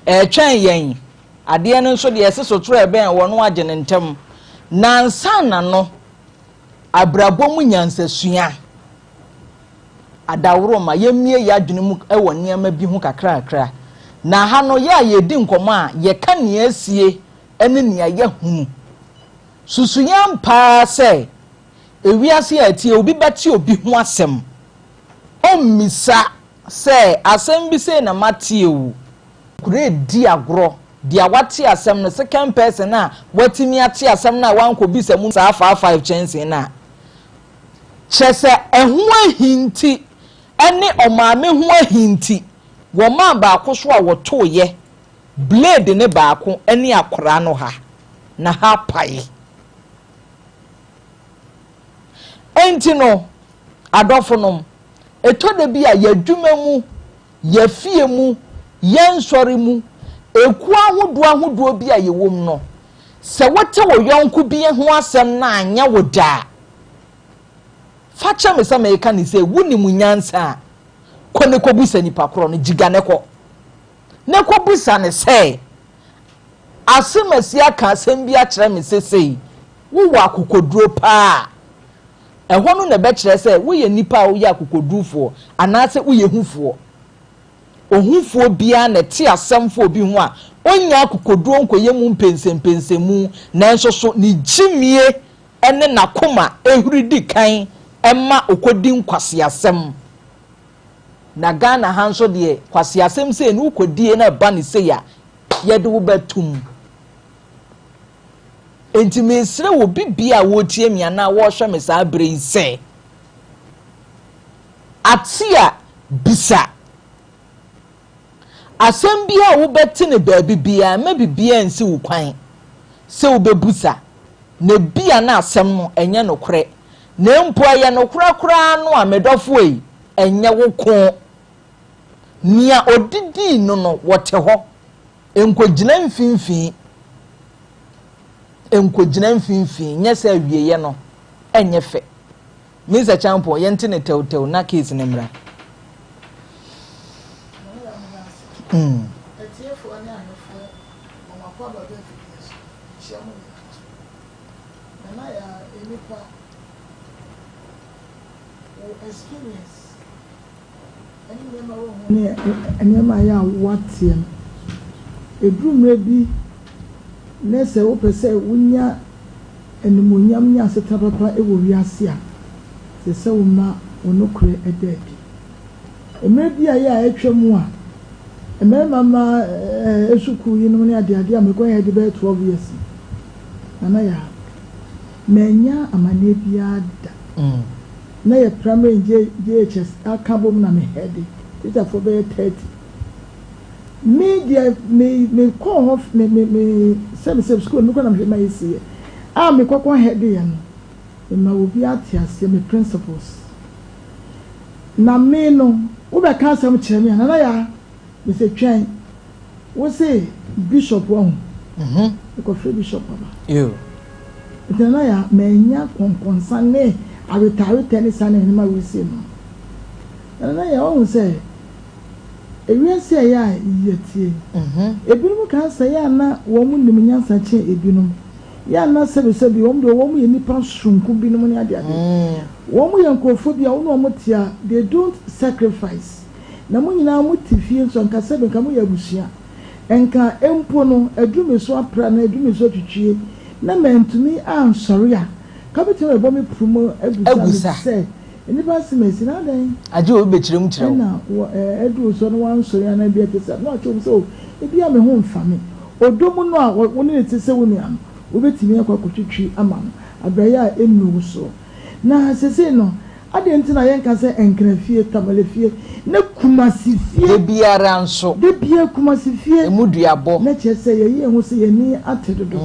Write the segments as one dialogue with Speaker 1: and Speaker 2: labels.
Speaker 1: twen yen ade no nso de yeseso tro eben wo no agye ne ntem nansa na no abrabom nyansasua adawro ma yemie ya adwene mu ewo niam bi ho kakra na ha no ya yedi nkomo a ye ka ne asie ene ne ya hunu susuya mpa se ewiase atie obi beti obi ho asem ommisa se asem bi se na matie wu kure di agro dia wati asem no second person na watimi ati asem na wanko bi se mu sa 5 chance na chese ehu ahinti ene omame hu ahinti wo ma ba ko so a woto ye blade ne ba ko ene akora no ha na ha pai enti no adofonom eto de bia yadwuma mu yafie mu yensori mu eku ahodo bia yewom no se wote wo yonku bia ho asem na anya woda facha me se me ka ni se wuni mu nyansa kone ko busa nipa kro no jigane ko ne ko busa ne se asemasi aka asem bia kire me sesei wo wa kokoduro pa ehwo no na be kire se wo ye nipa wo ya kokodurufo anase wo ye hufo ohufo bia na ti asemfo bi ho a onya kokoduro nkoye mu mpensempensemu na enso so ni jimie ene nakoma ehuridi kan emma okodi nkwase asem na Ghana hanso de kwase asem se ni ukodi na ba ni se ya yede wo batum enti mesre wo bibia wo tie mia na wo hwe me sa bre nse atia bisa asem bia wo beti ne ba bibia ma bibia nsi wo kwan se wo bebusa na bia na asem no enye nokre na mpo ye nokra no amedofo yi enye wo ko nia odidi no no wote ho enkogina mfinfin nyesa wieye no enye fe Mr. Champo yente ne tew na case ne mra
Speaker 2: etiefo ani ahefo mama kwa ba de fitness chiamu na ya enipa o experience eni ma ya watiem edrumre bi nese wo pese wunya enimonyam nya seta papa ewo wiase a sese wo ma onokure edeki emre bi ya etwam a mama esuku yinu ni ade amekwa ya de be 12 years na ya menya amane bia da na ya primary JHS akabom na me head it for be 30 media me call off me same school me na me yesi me kwakwa head ya no na obi atiase me principles na me no wo be ka asem kire me na ya Mr. Train, we say Bishop one. Because free Bishop Baba.
Speaker 1: You.
Speaker 2: Then I menya concern I retire tennis and my we say no. And I always say, a real say ya yet. A bill can say ya na woman the minion such a binum. Ya na sabi the woman in Nippon shroom could be no money at the other. Woman and cophobia no they don't sacrifice. Na munyina mutifie so nka sebe nka moya busia enka empo no adume so apra na adume so twitwie na mentumi ansori a ka betem ebo me promo abusa se enipa simesi na dan aje obekire mu kire na edu so no wansori na bia tesa na acho so ebi a me ho mfame odomu no a woni tese woni am obetimi akwa kotwitwi ama abraya a enu so na sese no ade ntina yenka se enkrafie tamalefie ne kumasifie de biara nso de bia kumasifie emuduabo na chese ye ho se ye ni atedodo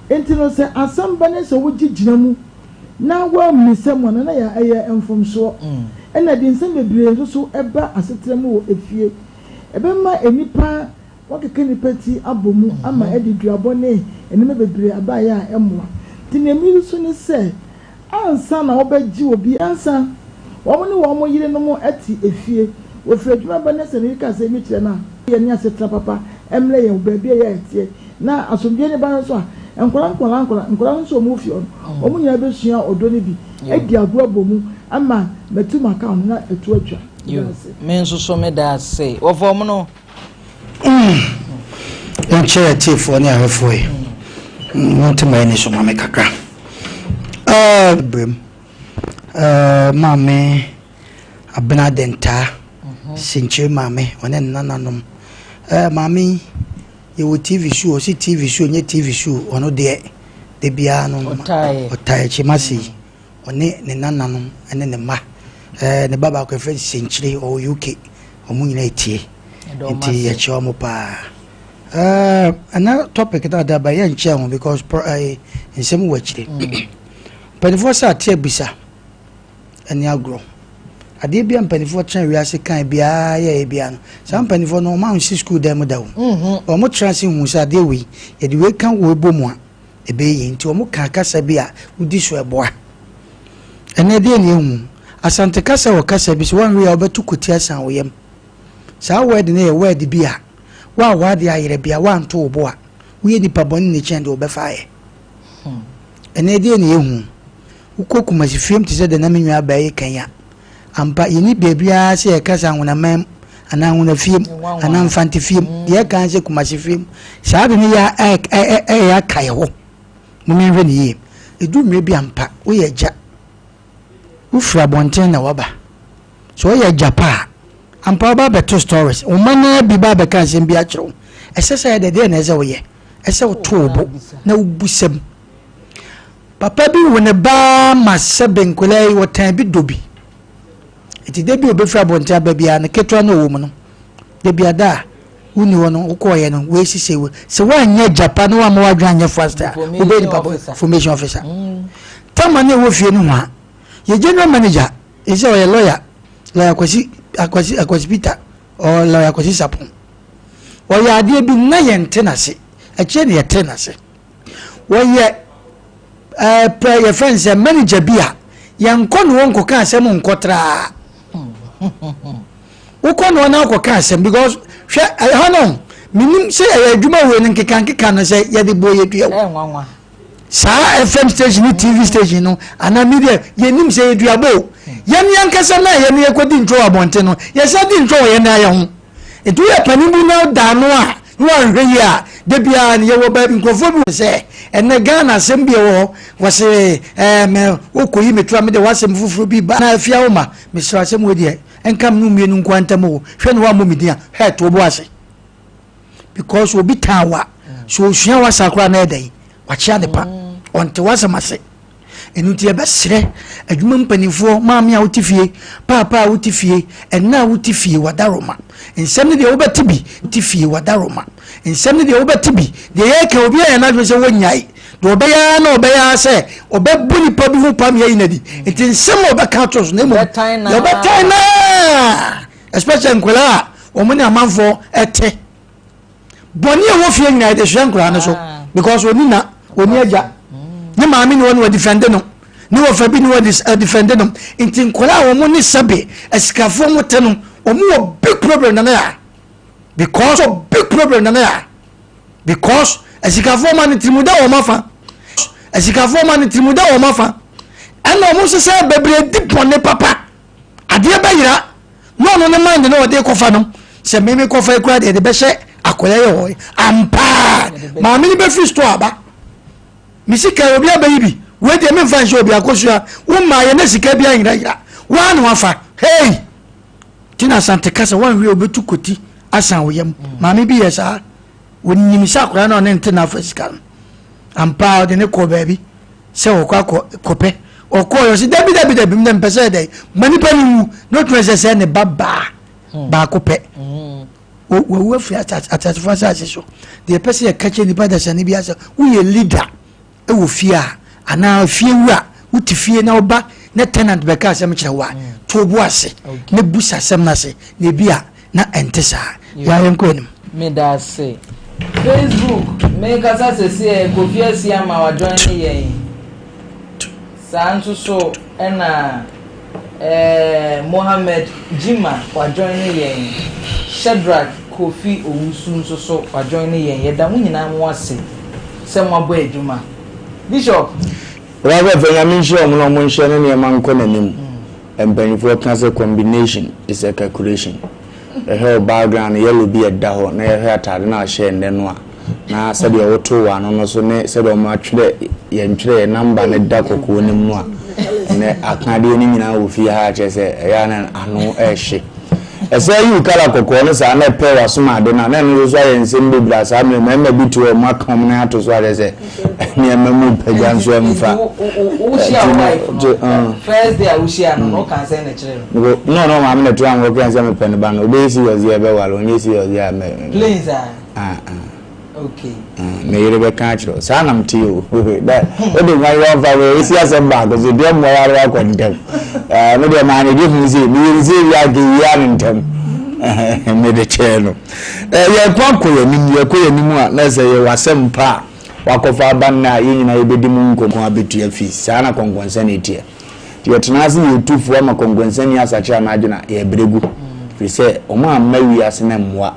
Speaker 2: entino se asamba ne se wogigina mu na wa misemo na ya eye enfomso ena de nsem bebre nso so eba asetrem wo efie ebema enipa wakeke ni pati abomu ama ediduabo ne enime bebre abaya a emwa tinemi so ne se ansa na obaji obi ansa womo yire no mo ati efie wo fredwuma ba na se ne ka se mi kire na ye ni asetra papa emle ye baby ye tie na asomdwe ne ba so a nkora nso mu fie omu nyina be sua odo ne bi edi agro bomu ama metum account na etu atwa
Speaker 1: me nso so me da say wo form no
Speaker 3: enche tifo ne ahefo yi monte ni so mame kakra brem mame abena denta sinche mame one nananom mame you TV show si TV show nye TV show ono de bia no otai chimasi one ne nananom ene ne ma ne baba ko fe sinchire o UK omunyina etie enti ya chiwa mo pa ana topic that ba ya nche ho because nsem wachire penifo sa tie bisa eni agro ade bia mpanifo tren wiase kan bia ya bia no sam mpanifo no ma nsi school dem da wo o mo transi hu sa de wi ye de we kan wo bomu a ebe yi nti o mo kan kasa bia udi so eboa ene de ne hu asante kasa wo kasa bi so wan wi obetu kuti asan wo yem sa word ne ye word bia wa de ayere bia wan to obo a we ni pabon ni chende obefa ye ene de ne hu ukoku masifiem ti se de na menwa abaye kanya ampa yini bebia se kasa wona mem ana wona fiem ana mfanti fiem de kan se kumasi fiem saa be ne ya ya kai ho mo menwe ne ye edu mre bi ampa wo ye ja ufra bonten na waba so ye japa ampa ba beto stories o mana bi ba be kan se bi a kiro esese de na eze wo ye ese wo to obo na ubusem papa bi wona ba masebe nkolai wotan bi dobi eti debi obefra bonta babia na ketwa na owo no debi ada uni wono ukoye no we sise we se wanya japan wa ma wadwa anya faster obedi papa formation officer tama na wo fie no ha ye general manager ise o ye lawyer akwasi peter o lawyer akwasi sapon o ya ade bi na ye ntenase a che ne ye tenase wo ye prayer friends manager bia yanko no wonko ka asem nkotra uko no na ko ka asem because hwe hanon minim se adwuma we nkeka no se ye de boye dua sa FM station ni TV station no ana media ye nim se dua bo ye ne yankasa na ye ne yakodi ntwo abonte no ye se di ntwo ye na ye ho edu ye panibu na da no a no anhwe ye a de bia ne ye wo ba nkofo bi se ene Ghana asem bi wo wase me okoyi metua me de wasem fufuru bi ba na afia wo ma me sra asem wo de enkam no mienu nkwantam wo hwe no wa momidia he to bo ase because obi tawa so hwia wasakra na edai wachia de pa onte wasamase enuti e besre adwuma mpanifo maami a wotifie papa a wotifie enna wotifie wadaroma ensem ne de wobetibi wotifie wadaroma ensem ne de wobetibi de yeke obi ya na dwe se wonyai do obeya na obeya se obebu ni pa bi hu pam ya inadi enti ensem obeka tos na mo obetaina especially nkola o mo ni amanfo ete boni e wo fie nyai de hwe nkola no so because oni aja ne maami ni woni defend no ni wo fa bi ni wo defend no enti nkola wo mo ni sabe esikafo mo te no o mo big problem na ya because of big problem na ya because esikafo man trimuda wo mafa esikafo man trimuda wo mafa ana mo se bebre dipone papa ade ba yira no ne mind no de kofa no se meme kofa ekura de be hye akoya ye ho ampa maami ni be fi store aba misika obi abayibi we de me fan obi akosua wo ma ye na sika bia yira wa no afa hey tina sante kasa wan wi obetu koti asan wo yam maami bi yesa woni misa akora na ne ntina afa sika ampa de ne ko baby se wo kwa kope o ko yo si dabi me mpese dey mani pani mu no trese se ne baba ba kope wo fi atatifa sa so de pese ye kache ni pada sa ni bi asa wo ye leader e wo fia ana fie wura wuti fie na oba na tenant be ka asem kire wa to bo ase ne busa asem na se ne bia na entesa ya yenko enim
Speaker 1: me da se Facebook me ka sa se ko fie sia ma wa join ni yen sanso so ena Mohammed Jima wa join ni yen Shadrack Kofi Owusu so join yen yeda mu nyina mo ase se mo abo adwuma Bishop
Speaker 4: Rather than I mean sure no mo nhye ne man ko nanim empanifo cancer combination is a calculation the whole background yellow be a daho na ye atade na share nde no a na said you woto wa no so ne said o ma twere ye ntwere number ne da kokko nim no a ne akade ni nyina wo fi ha che se ya na ano ehye ese you kala kokko no sa na pe wa so ma de na na no so ya nsem bebra sa me ma bi to ma kam na ato so ade se ne ma mu pagya so amfa
Speaker 1: first day we share no can say na kire
Speaker 4: no ma me to am wo kan say me pen ba no be serious ya be walo onye serious ya me
Speaker 1: please okay
Speaker 4: me yere be kan chiro sa nam ti o that o de ngai wa fa we isi asem ba go so de mo ya kwa ndem no de ma ne give me say me say ya ge ya ndem me de chelo ya kwa ko ya ni mu a na say ye wasem pa wakofa banna yinyina yebedi mu nkomo abetua fi sa na kongonsa ne tie tie tenase yetufu ama kongonsa ni asacha na agina ye bregu fi se o ma mawi asena mmoa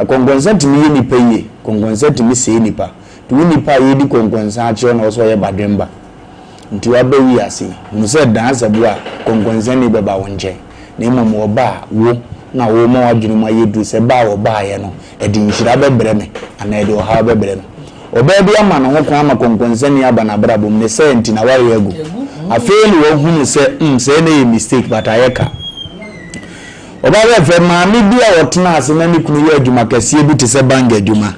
Speaker 4: kongonsa timi ni peye kongonsa timi se nipa timi nipa yedi kongonsa ache na so ye badwemba nti wabawi ase mu se dansa bua kongonsa ni beba wonje na imomo oba wo na wo ma wadwunu ma yedu se ba wo ba ye no edi nhira bebre me ana edi o ha bebre me obebi ama no ho kwa ma konkonzani aba na brabo me say nti na waye egu afeli wo hunu se se na ye mistake but ayeka obabe fe ma mi bia wotena ase na nikunu ye adwuma kase bi te se banga adwuma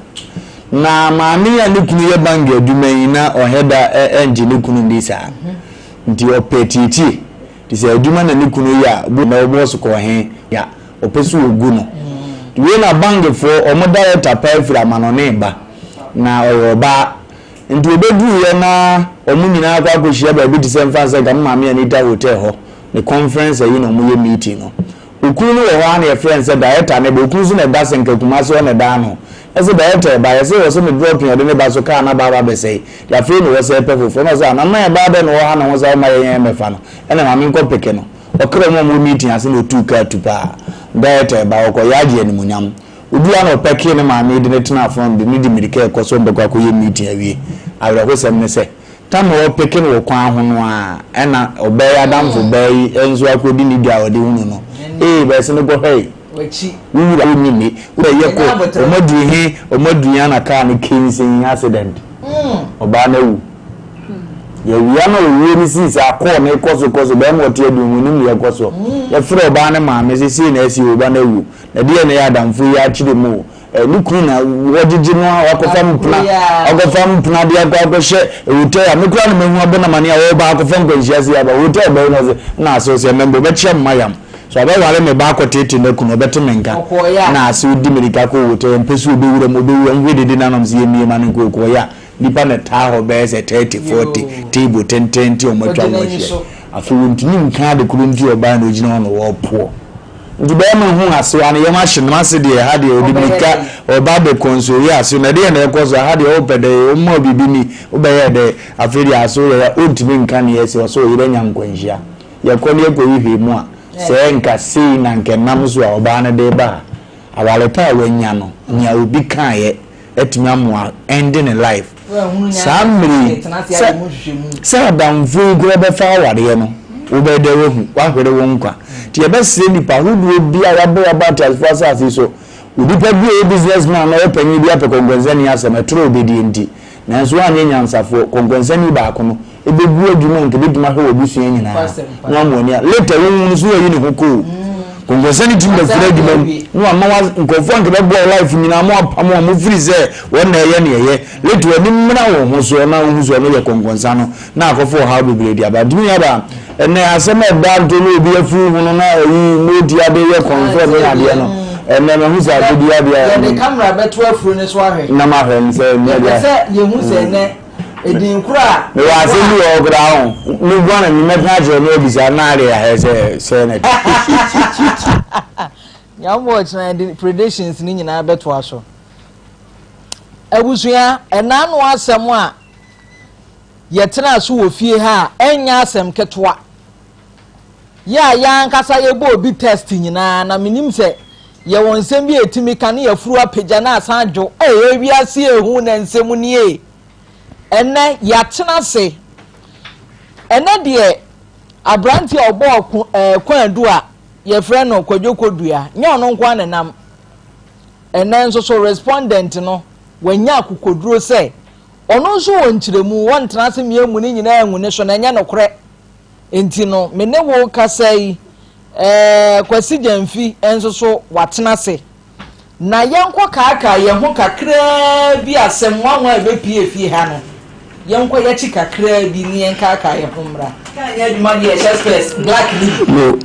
Speaker 4: na ma mi ya nikunu ye banga adwuma ina oheda engine nikunu ndisa nti opetiti ti se adwuma na nikunu ya bu na obo so ko he ya opesu ogu no we na banga fo omoda ya tapa afira manone ba na oyoba nti obedu ye na omunyina akwa akohia ba bi disemfa se ga mama ya nita hotel ho the conference yi no mu ye meeting no okunu no ho na ye friend se director na be okunu so na da senka kuma so na da no ese director ba ye se wo so me dropping ode ne ba so ka na ba be say ya fe no wo se perfect no so na ya ba be no ha na wo so ma ye me fa no ene ma me nko peke no okra mo meeting ase no tu ka tu pa director ba ko ya je ni munyam Udia no peke ne ma me de tena from the midi medicare koso mbekwa ko ye meeting awie awra ko sem ne se tam wo peke no kwa ho no a ena obey adamfo bay enzo akodi ni dia ode hunu no be se no go hey
Speaker 1: wachi
Speaker 4: wura ni ni we ye ko omadu ya na car ni kinsin accident oba na wu ye wiya no we ni si sa ko na koso be mo tie du mu ni ye koso ye fro oba na ma me si na si oba na wu na de na ya damfo ya chire mu nukuru na wojiji no akofam pna de akwa hye ewute ya mekura na mehu abona mane a wo ba akofam kwanhia si ya ba wote ba no na so se member be chem mayam so aba wale me ba akotete na kuno betemenka na ase odi medika ko wote empesu obewura mo bewura ngwedede na nam si yemie mane ko ya nipa na ta ho be se 30 40 table 10 o matwa mo hye afi wontini nka de kuru nti oba na ogina no wo po ndi be ma hu ase ane ye ma hye ma se de ha de odibika oba de konsori ase na de na ekoso ha de opede o mo bibi ni obeye de afiri aso ya ontimi nka ne ese o so yire nyankwanhia ye ko ne ko yihe mu a se nka si na nke nam so a oba na de ba awale pa wanya no nya obi kan ye etimi amoa ending in life samri se adamfu gro be fa aware no ubede wohu wahwere wo nkwa ti e be se nipa hudu obi a yabo about as far as so udipa bi e businessman na opanyi bi apekongwenzani asem etro obedi enti na so anye nyansafo kongwenzani ba kono ebebu adwuma nke beduma he obusu nyina na amoni later wo so yi ne hoko kongwenzani timbe fura adwuma no amawa nkofo nke bebo life nyina mo apamo mo free ze won na ye ne ye later wani mmra wo ho so na wo so no ye kongwenzano na akofo ha bebre dia ba dumi ya ba ene asema da to no obi afu hu no na yi modi ade ye confirm na ade no ene me hu sa ade dia
Speaker 1: the camera beto afuru ne so ahwe
Speaker 4: na ma hwe nse ne dia
Speaker 1: se ye hu se ne edin kura
Speaker 4: me wa se bi o gra ho ni gwana ni me ka je no obi sa na ade ya se ne
Speaker 1: ya mo china predictions ni nyina beto aso abusua enanu asem a yetena so wo fie ha enya asem ketwa ya nkasa yebo obi test nyina na minim se ye won nsem bi etimi kan ye furu apagya na asanjo wiase ehu na nsem nie enne yatena se enne de abranti obo kwandu a ye frɛ no kwadwokodua nya ono nkwa nenam enne nso so respondent no wanya akokoduro se ono nso wonkyeremu wontena se miemu ni nyina enwu ne so na nya nokore enti no me ne wo kasai kwasi jamfi enso so watena se na yenko kaaka ye ho kakra bi asem wanwa ebepie fie ha no yenko ye chi kakra bi ni yenka aka ye homra kan ye duma ye space black no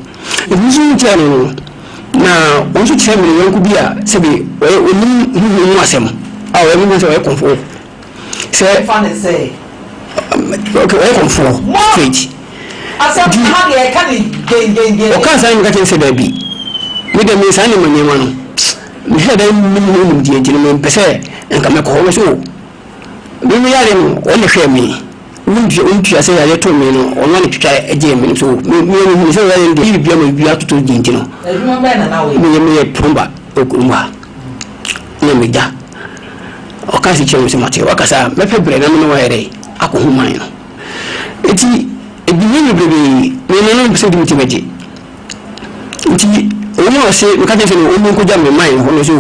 Speaker 5: ebisu channel na onso channel yenko bi a sebe oni hu asem a we mi so we konfo se
Speaker 1: fan say
Speaker 5: okay we konfo straight
Speaker 1: asem ha ye kan gen
Speaker 5: o kan san ngati se da bi mi da mi san ni manyema no mi hada mi die jini mi pese enka me ko so mi yare no o le hwe mi untu ase ya to mi no ono ne twitwa eje mi so mi so yare ndi bi ma bi atoto jinti no
Speaker 1: eduma be na we
Speaker 5: mi ye tromba okuruma ne mi da o kan si chere mi mate wakasa me febre na mi no yare akohu man no eti ebiwe bebe mi no pese di mutimeje eti o se nka je se no o ko jam mai ho so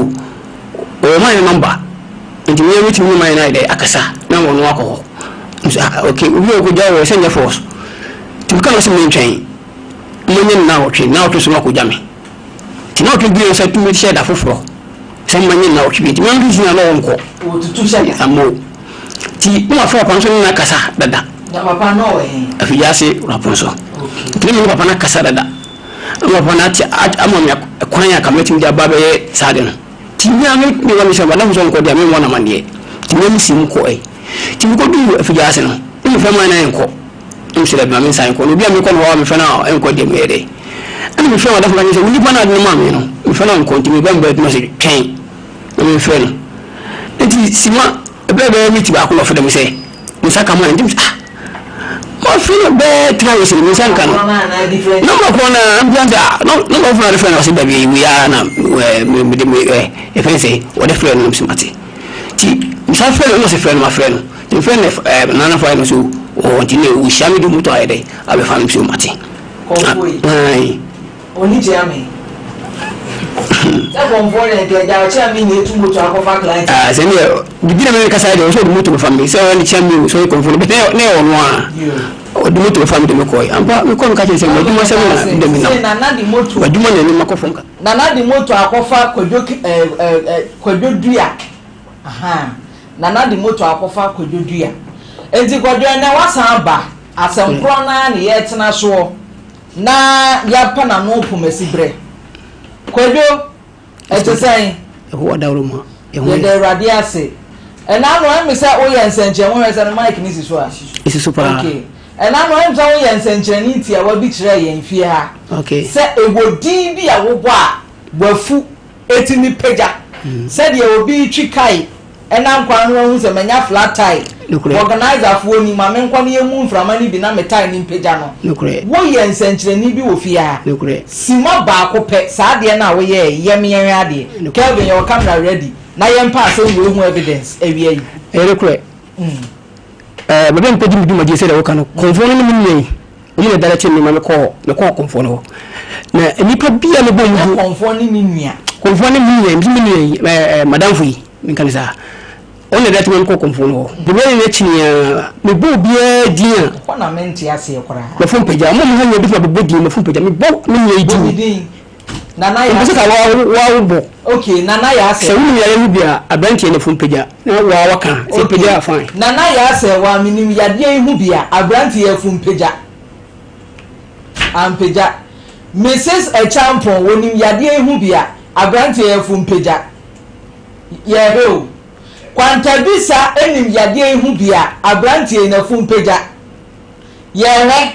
Speaker 5: o mai mamba nti mi wuti mi mai na ide akasa na wono akọ okay ubi o ko jawo se nya force ti ka no se mi ntwen mo nyen na o twe na o to so ko jame ti na o twe bi o se tu mi share da foforo se ma nyen na o twe ti mi ndu na no nko
Speaker 1: o tutu share
Speaker 5: amo ti mo afa pa so na kasa dada
Speaker 1: ya papa no
Speaker 5: afi ya se raponso ti mi papa na kasa dada ama papa ti amon ya kwan ya kamati mi da baba ye sade no ti mi ame mi wa mi so bala so ko dia mi wona mande ti mi si mu ko ti mi ko du afi ya se no mi fa ma na enko mi se da mi sa enko no bia mi ko no wa mi fa na enko de mi ede ani mi fa wa da fa ni se ni pa na de ma mi no mi fa na enko ti mi ba mba no se twen mi fa no eti sima ebe mi ti ba ko lo fa de mi se mi sa ka ma ndi o feel be try to me san kan no ko na ambianda no for friend was be we are na e fancy what the friend no simati ti sa friend no se friend my friend the friend na na friend so o ti ne we shame do moto ayde abe fan so mati ai
Speaker 1: oni je ami That for the chairman need to moto akofa client
Speaker 5: se ne bidina me kasa de so do moto family se wani chairman so ko for ne ono a o do moto family me koy amba me ko ka se mo duma se na de mi
Speaker 1: na na di moto
Speaker 5: waduma ne ma ko fonka
Speaker 1: na na di moto akofa kodwo dua aha na na di moto akofa kodwo dua enti kodwo na wasan ba asempro na ne ye tena so na ya pa na no pomasibre kodwo etesai
Speaker 5: ho adawro ma
Speaker 1: ye de radiase na no em se o ye nsenche ho he se no mic ni siso a
Speaker 5: isi super
Speaker 1: okay na no em se o ye nsenche ni ti a wa bi kire ye mfie ha
Speaker 5: okay
Speaker 1: se ewodin bi a wo bo a wafu etini peja se de obi twi kai ena nkwan no hu se manya flat tire organizer fo ni ma me nkwan ye mu mframa ni bi na metai ni peja no wo ye nsenche ni bi wo fie ha sima ba ko pe sa de na wo ye yemyen ade Kelvin your camera ready na yem pass we hu evidence ewie yi
Speaker 5: rekure bebe mpeji mi duma je se da wo kan konfo no mi nyi o mi dara chen ni ma me ko konfo no na nipa bia me bo mu
Speaker 1: konfo ni mi nua
Speaker 5: konfo ni mi nyi madam fu yi min kan sa on le dati ko konfo no bebe ne chinia me bo bia dia
Speaker 1: ko na menti ase kora
Speaker 5: me fun peja mo mo hanya bi fa bebe dia me fun peja me bo mi nyi di
Speaker 1: nana ya
Speaker 5: se ka wa bo
Speaker 1: okay nana ya se
Speaker 5: se wuni ya yubi a abrantie ne fun peja na wa waka se peja fine
Speaker 1: nana ya se wa minim ya de hu bia abrantie ya fun peja ampeja Mrs. Echampon wonim ya de hu bia abrantie ya fun peja ye ho kwantabisa enim ya de hu bia abrantie na fun peja ye he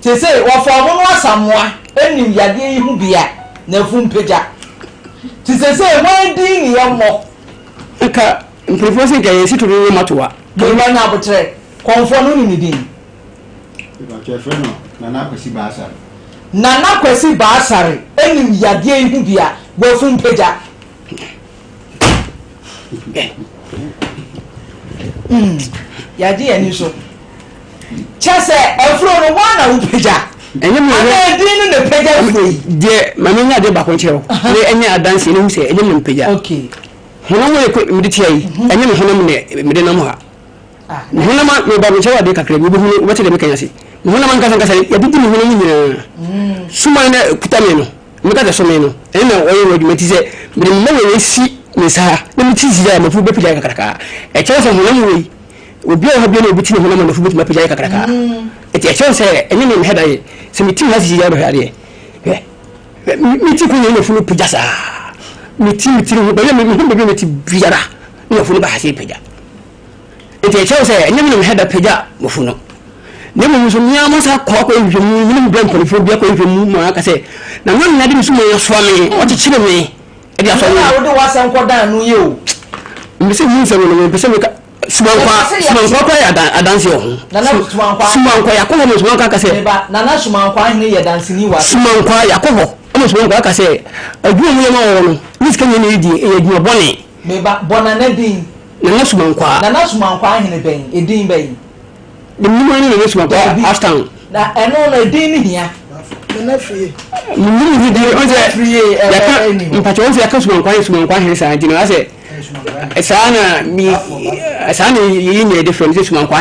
Speaker 1: te se wo fo mo no asamoa enim ya de hu bia na fun peja ti se mo din ni yomo
Speaker 5: aka mprefosi ka yesi to ro matoa
Speaker 1: do ma na botre konfo no ni din
Speaker 6: ba che freno na kwesi ba asare
Speaker 1: nana kwesi ba asare enim yade hu bia Bofun peja. Yaji ani so. Chese efro no wana wo peja.
Speaker 5: Enye me
Speaker 1: ana din no peja free.
Speaker 5: De mama nya de ba ko nkyerɛ. Ne enye adanse ne hu sɛ enye me peja.
Speaker 1: Okay.
Speaker 5: Hono mo ko me de tiai. Enye me hono me me de nam ha. Hono ma me ba me kyerɛ de kakra me hu wo te de me kanya se. Hono ma nkasa ya bi di me hono nyina. Suma na kuta me no. Me ka de so me no. Enye oyo wo dwumati sɛ me de me we si me sa. Ne me ti si ya me fu be peja kakra. E kyerɛ sɛ hono mo we obi a obi na obi ti ne hono ma no fu be peja kakra. Eti echo say enye me head aye se me team hasi ya do hade me ti ko ne funu pija sa me ti ho ba me ti biara ne funu ba hasi pija eti echo say enye me head pija mo funu ne mo so nya mo sa ko nhwemu ne bra mpanifo bia ko nhwemu mo aka say na no na de so mo so me o ti chire me e dia so
Speaker 1: na wo de wasan ko dan no ye o
Speaker 5: me se mu se me pese me ka sumankwa ya adanse ho
Speaker 1: nana
Speaker 5: sumankwa yakobo mo sumankwa ka se
Speaker 1: nana sumankwa ne ya danse ni wa
Speaker 5: sumankwa yakobo mo sumankwa ka se adwuma mu ye ma wo no niska nye ne di e adwuma bone
Speaker 1: me ba bona na din
Speaker 5: nana sumankwa
Speaker 1: hene ben edin ben
Speaker 5: de mu ne ne sumankwa astan
Speaker 1: na eno na edin ni hia
Speaker 2: na fie
Speaker 5: mu ni di o se ya ka mpacho o se ya ka sumankwa hene sa di no ase sana yi ne difference sumankwa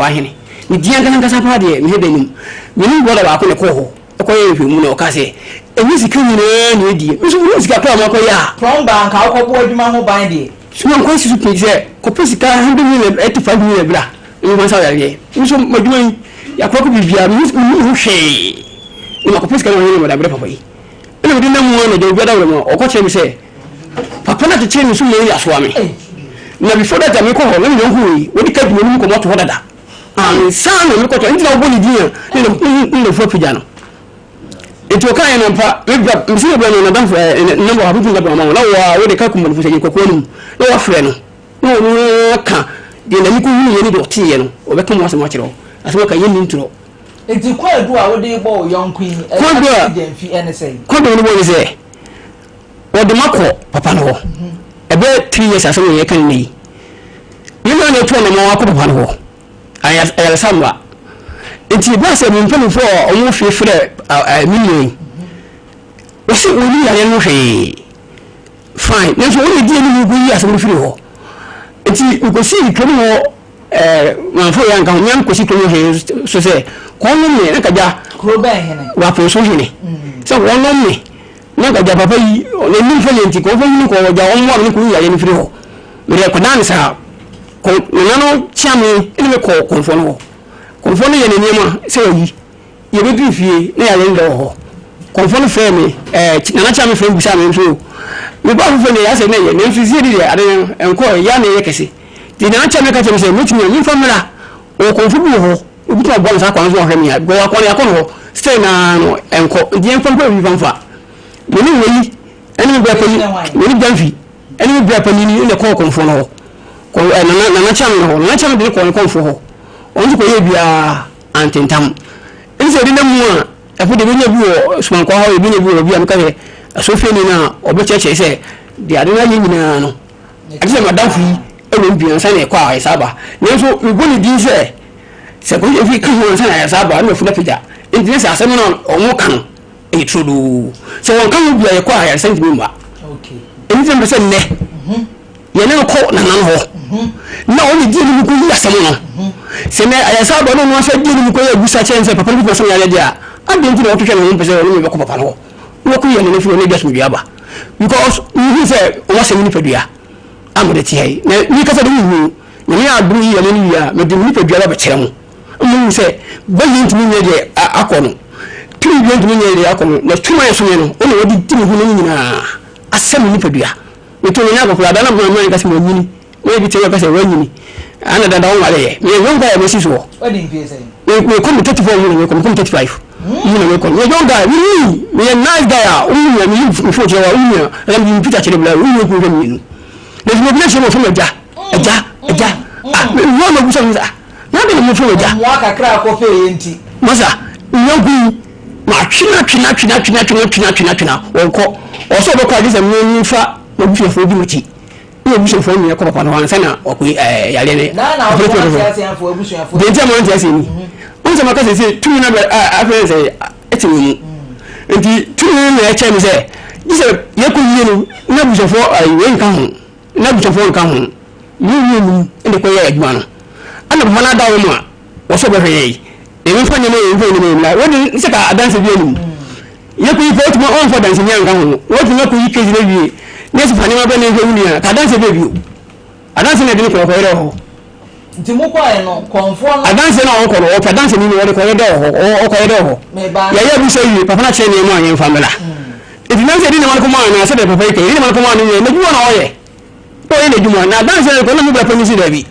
Speaker 5: hene ni dia kan kasa pa de me hebe nim me ni boda ba ko ne ko ho ko ye hwe mu na o ka se eni sika ni ne di so ni sika kwa ma ko ya
Speaker 1: from bank ka ko bo adwuma ho ban de
Speaker 5: sumankwa si su pese ko pesika 185 million bra ni ma sa ya ye so madwuma ya ko bibia mi hwe ni ma ko pesika no ni ma da bra papa yi ene de na mu na de bia da bra mo o ko che mi se papa na tete ni so le ya so ame na before that me ko ho na me hu yi wodi ka dum ko moto hodada sana me ko to ntina oboni dia ni fo pija no enti o kan na mpa me bra me se bra no na dan fo number habu nga bra ma na wa wodi ka kuma fo se ko ko num na wa frɛ no no ka de na mi ko hu ye ni do tie ye no o be ka mo asema kyerɛ o asema ka ye ni nturo
Speaker 1: enti ko edu a wodi bo yonku yi
Speaker 5: ko
Speaker 1: fi ene sei
Speaker 5: ko do ni bo ni se wodi mako papa no ebe 3 years aso ye kan ni yimo na to na mo akọ papa no aya samba enti ba se mun pelu fo o mo fi frɛ million o se o ni ya no hwe fine na so o di ni go yi aso mo firi ho enti ko si ko no man fo ya nkan nyam ko si ko hwe so se ko no ni na kaja
Speaker 1: ko ba hene
Speaker 5: wa po so hene so wo no ni na kaja papa yi le ni fo yenti ko fo ni ko ja o mo ni ko ya ni firi ho me ko dan sa ko no chiame ene ko konfo no konfo no ye ne niam se yi ye be du fie na ya ndo ho konfo no fe me na chiame fe busa me so me ba fo ne ya se na ye ne fisi di ade enko ya na ye kese di na chiame ka cheme se mutumi ni famila o konfo bu ho obi to bo sa kwan so ho me ya go akwa ya ko no stay na no enko di enko pa bi famfa me ni weyi ene be pa ni ni danfi ene be pa ni ne ko konfo no ko na cham de ko konfo ho onji ko ye bia antentam nse de namu a afu de benya bi o suman kwa ho benya bi o bia mka he asofie ni na obecheche se de ade na nyina no ade ma danfi ewo bia nsa na kwa saba nso igoni din se ko ye fi kan ho nsa na saba na fu na pija enti se asem no omo kan e trudu se won kan bia ye kwa ya senti mba
Speaker 1: okay
Speaker 5: enti mbe se ne ye ne ko na nan ho na oni di ni ko yi asem no se me ayasa ba no no so di ni ko ya gusa chense papa bi ko so ya dia ade nti na o twehwe no pese no me ko papa no wo ko ye ne fi no just dua ba because you say o wase ni pedua amode ti hai na ni ka sa de hu ni ya du yi ni ya me de ni pedua ba kire mu say ba yi nti ni de akono tiri bi nti ni de akono na tuma yeso no o na wodi ti ni hu ni nyina asem ni pedua o to ni akoko ada na mo mo ka se mo nyini we bi te ka se wa nyini ana da dawo wale me yonga ya mesi so
Speaker 1: odi mpiese
Speaker 5: we ko 34 years we ko 35 we ko we yonga we nice guy we me fo je wa we me pita chele bla we ko gani le mo bla chele fo meja eja wo no busa busa na de mo fo meja
Speaker 1: mo akakra ko fe yenti
Speaker 5: masa yongu ma twina wonko also the qualities and mean fa obusu for duty no obusu for me ko papa no ansa na okoi yale ne
Speaker 1: na for obusu for
Speaker 5: de ntia mo ntia se ni onse maka se tumi na afa se etimi enti tumi na eche mi se dise yeku yenu na busu for we nka ho na busu for nka ho yenu ende ko ya adwuma no ana bana da wo mu a wo so behwe yi emi fa nyeme la wodi se ka adanse bi enu yeku yi fa tuma on for danse nya nka ho wodi na ko yi kezi na wie nesu fani ma bene ngewu ni ka danse be bi adanse na de ko ko re ho
Speaker 1: nti mo kwa no konfo no
Speaker 5: adanse na on ko ro adanse ni wodi ko re de ho o ko re de ho ya ya bi so yi papa na che ni mo anyen famila if you say ni man ko ma na se de papa ke ni man ko ma ni na juwa na oye to ye na juwa na adanse ko na mo bla panisi da bi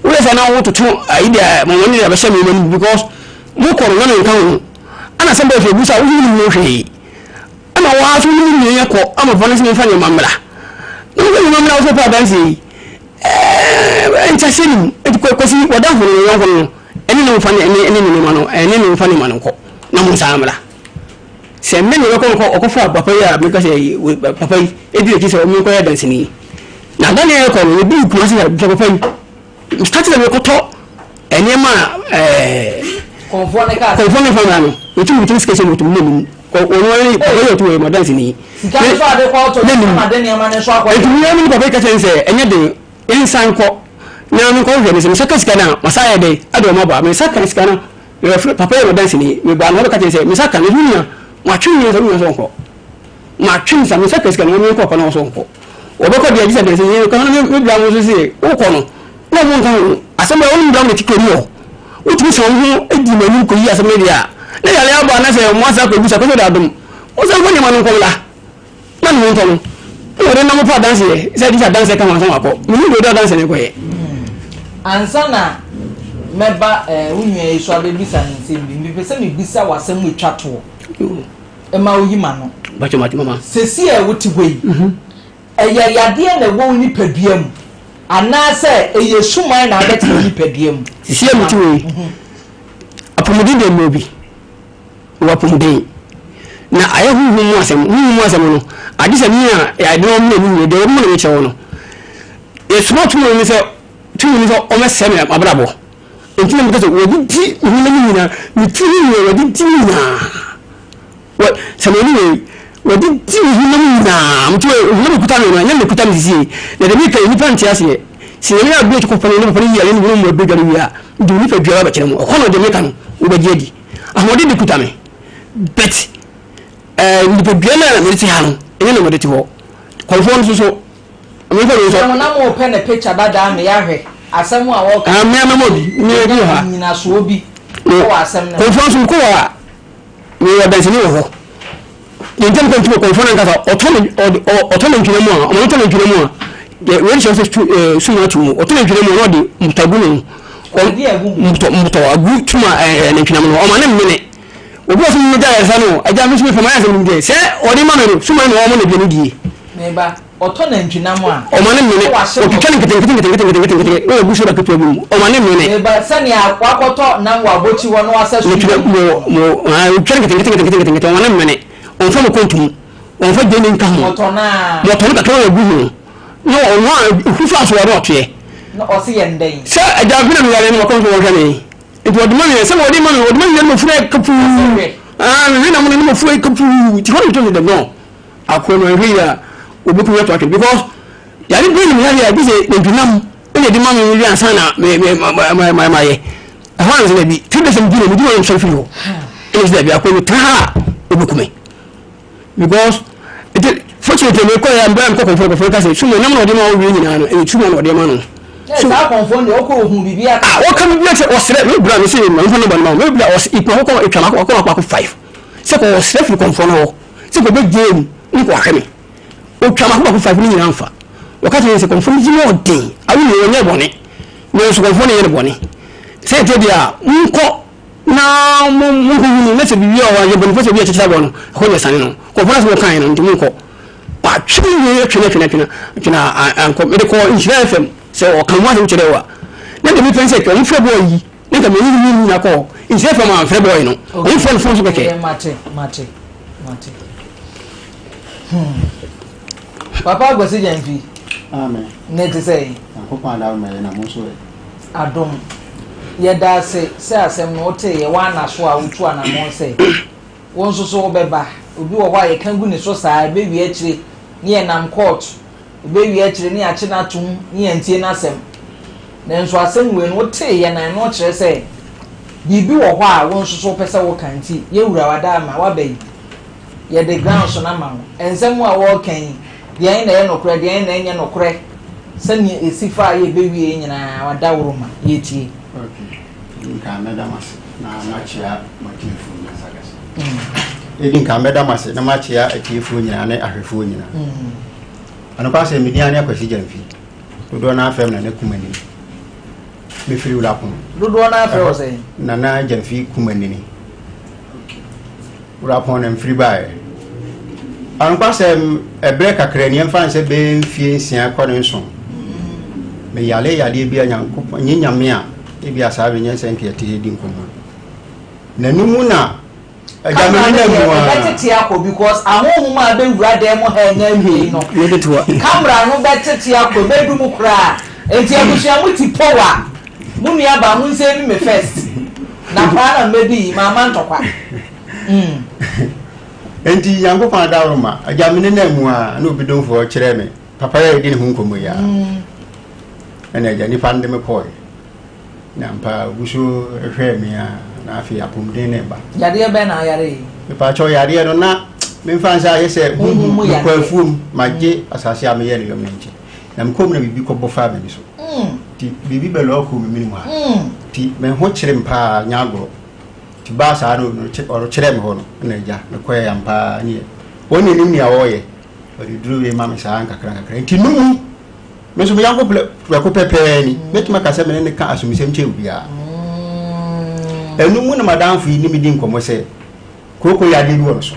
Speaker 5: we say na wo tutu idea mo ni da ba shame mo because mo ko ro na nka ho ana se be fe busa wo ni mo hwe ana wa so ni ni ye ko ama bonus ni fa ni mamla no be mamla wo pa danse entasini ko si wada ho ni yo ho eni no fa ni eni ni ma no eni no fa ni ma no ko na mo sa amla se me ni ko fa papa ya me ka se papa e di ki se o mi ko ya danse ni na dan ye ko ni bi ku si ya papa start na me ko to eni ma
Speaker 1: konfo ne ka
Speaker 5: konfo ne fa no mutum skese mutum ne ko woni papa yo to e mo danse ni
Speaker 1: ka fa de ko to ma de ni ma ne so akwa
Speaker 5: e tu ni papa ka se enye de insan ko na mi ko hwe ni se saka sika na masaya de ado ma ba me saka sika na papa yo danse ni me ba no ka se me saka ni dunia ma twin ni so ko ma twin sa me saka sika na me ko pa na so ko obeko de agisa de se ni ko na me bla mo so se o ko no na mo nkan asema o ni bla mo tikori o o tu so ho edi manu ko yi asema dia na ya le aba na se mo asa ko busa ko so da dum o so ko ni manu ko la na mo nkan o re na mo pa danse se di sa danse kan so ko mi ni do danse ne ko ye
Speaker 1: ansa na meba unye iso abe bisa nse bi pese me bisa wasem etwa to e ma oyi ma no
Speaker 5: ba che mama
Speaker 1: sesi e wuti hoi eye yade na wo ni padua mu ana se eye suman na abeti ni padua mu
Speaker 5: sesi e muti hoi apomudi de mobi wa pomudi na aye hu mu asem no adisa ni a ya de o mu de o mu ne che wo no e smart mo ni se tu ni so o mesem ya abrabo enti na mutaso wo di ni na ni na ni ti ni wo di ti na wo samani we wo di ti ni na na mtu wo kuta na nya kuta ni si na de mi ka ni panti ase si ni na bi ko pa ni ya ni mo be gari ya du ni fa biara ba kire mo ko no de mi kan wo ba jedi ahmodi de kuta me bet ni pe biara na mi ti ha no ene na mo de ti ho ko fo no so mi fa no so
Speaker 1: na mo pe na picture ba da me ya hwe asemu a wo ka
Speaker 5: me na mo bi ni e bi ha
Speaker 1: ni na so obi ko asem na
Speaker 5: ko fo so ko wa ni wa da sini wo ho ni ntem ko tuko ko fo na ka otono ntwene mu a o otono ntwene mu a de we shi so su na tumu otono ntwene mu no de mutagu no muto agu tuma na ntwene mu o ma na mmene obi so mu da ya sa no aja mi so fa ma ya so mu de se o di ma me no su ma no o mo na bi no die
Speaker 1: me ba oto na ntwina mu a
Speaker 5: o ma na mmene o kitwa nkete o bu so da ketu mu o ma na mmene
Speaker 1: me ba sani akwakoto na wa bochi wo no asa su
Speaker 5: mo o kitwa nkete o ma na mmene on fa mo kontum on fa jeni nka ho moto na ka wa gu no no on hufa so wa rotie
Speaker 1: no o se yenden
Speaker 5: se aja bi na mi yale no ko wo hwane it wodi man se wodi man mo fure kapu mi na mo fure kapu ti ho to de no akono hia obi ko to because yale bi ni yale bi se ndunam ene di man mi ansa na ma ye ha nze bi ti de sem bi ni di wo so fi ho is there bi akono ta obi kume because it fortunately me ko ya mba ko ko ka say sumo nam no de ma wo wi nyina no e tuma no de ma no
Speaker 1: so that confond the oko ohun bibia
Speaker 5: o kan bi se o sere me bra me se ma nfa no ba no me bra o ipo ko e twa ko 5 se ko o sere fi confond no se ko be game ni ko akeme o twa ko 5 ni nyina nfa o ka se confond ji mo den awu ni onye bone me so confond ye bone se te dia nko na mo ko na se bi yo wa ye bone fo se bi e tita bono ko ne sane no ko fona so kan no ntimu ko pa twi ye twena anko me de ko Inside FM se o kan wa se wa na de mi pense ke on frebo yi na ka me ni na ko Inside FM an frebo yi no on fon so ke
Speaker 1: mate Papa go see Jamfi.
Speaker 6: Amen.
Speaker 1: Net say.
Speaker 6: Akokwa da me na mo so e.
Speaker 1: Adom. Ye da say asem no te ye wan na so a wutu ana mo say. Won so so beba. Obi wo wa ye kan gu ne so saa be wi akire. Ni ye nam court. Be wi akire ni ache na tum ni antie na asem. Nanso asem we no te ye na no kire say. Bibi wo ho a won so so pese wo kan ti. Ye wura wada ma wa bai. Ye the ground so na ma ho. Ensem a wo kan dia na ye nokure dia na enye nokure. Sani esifa ye be wi nyina wada woroma ye tie.
Speaker 6: Okay. Nka medamas na machia makifu na sagas. Nka medamas na machia akifu nyina na ahwefu nyina. Anopa se media na akwasi Jamfi. Dodo na afem na ne kumani. Me firi ula kun.
Speaker 1: Dodo na afem o se.
Speaker 6: Na Jamfi kumani ni. Ula pon em free buy. Anopa se e break akra ni emfa se be mfie nsia kwano nso. Me yale bi anyanko nyame a ebi asabe nyense nke te di nkomo na numu na ajamene na mu a
Speaker 1: betete akọ because ahohuma be wura dem ha nya hwe no camera no betete akọ bedu mu kra enti abusia mu ti power mu nua ba mu nse bi me first na pa na medi mama ntokwa
Speaker 6: enti yango pa dawroma ajamene na mu a na obi donfo kire me papa ya di ne hu nkomo ya ena ajani pande me poi na mpa guso ehwe me a na afi apumden ne ba
Speaker 1: yade be na yare
Speaker 6: me pa cho yade no na me fansa yese hu kwafuum maje asase a me ye ne yom nche na mkom na bibi ko bofa be so ti bibi be lo ko me minimu ha ti me ho kire mpa nyagoro ti ba sa no oro kire me ho no na ja me koya ya mpa ni woni ni a wo ye ori duru we ma me sa nkakra ti numu me so me yango ko pepe ni metima ka se me ne ka asumisem che ubia enu mu na madam fu ni mi di nkomo se koko yade bi wono so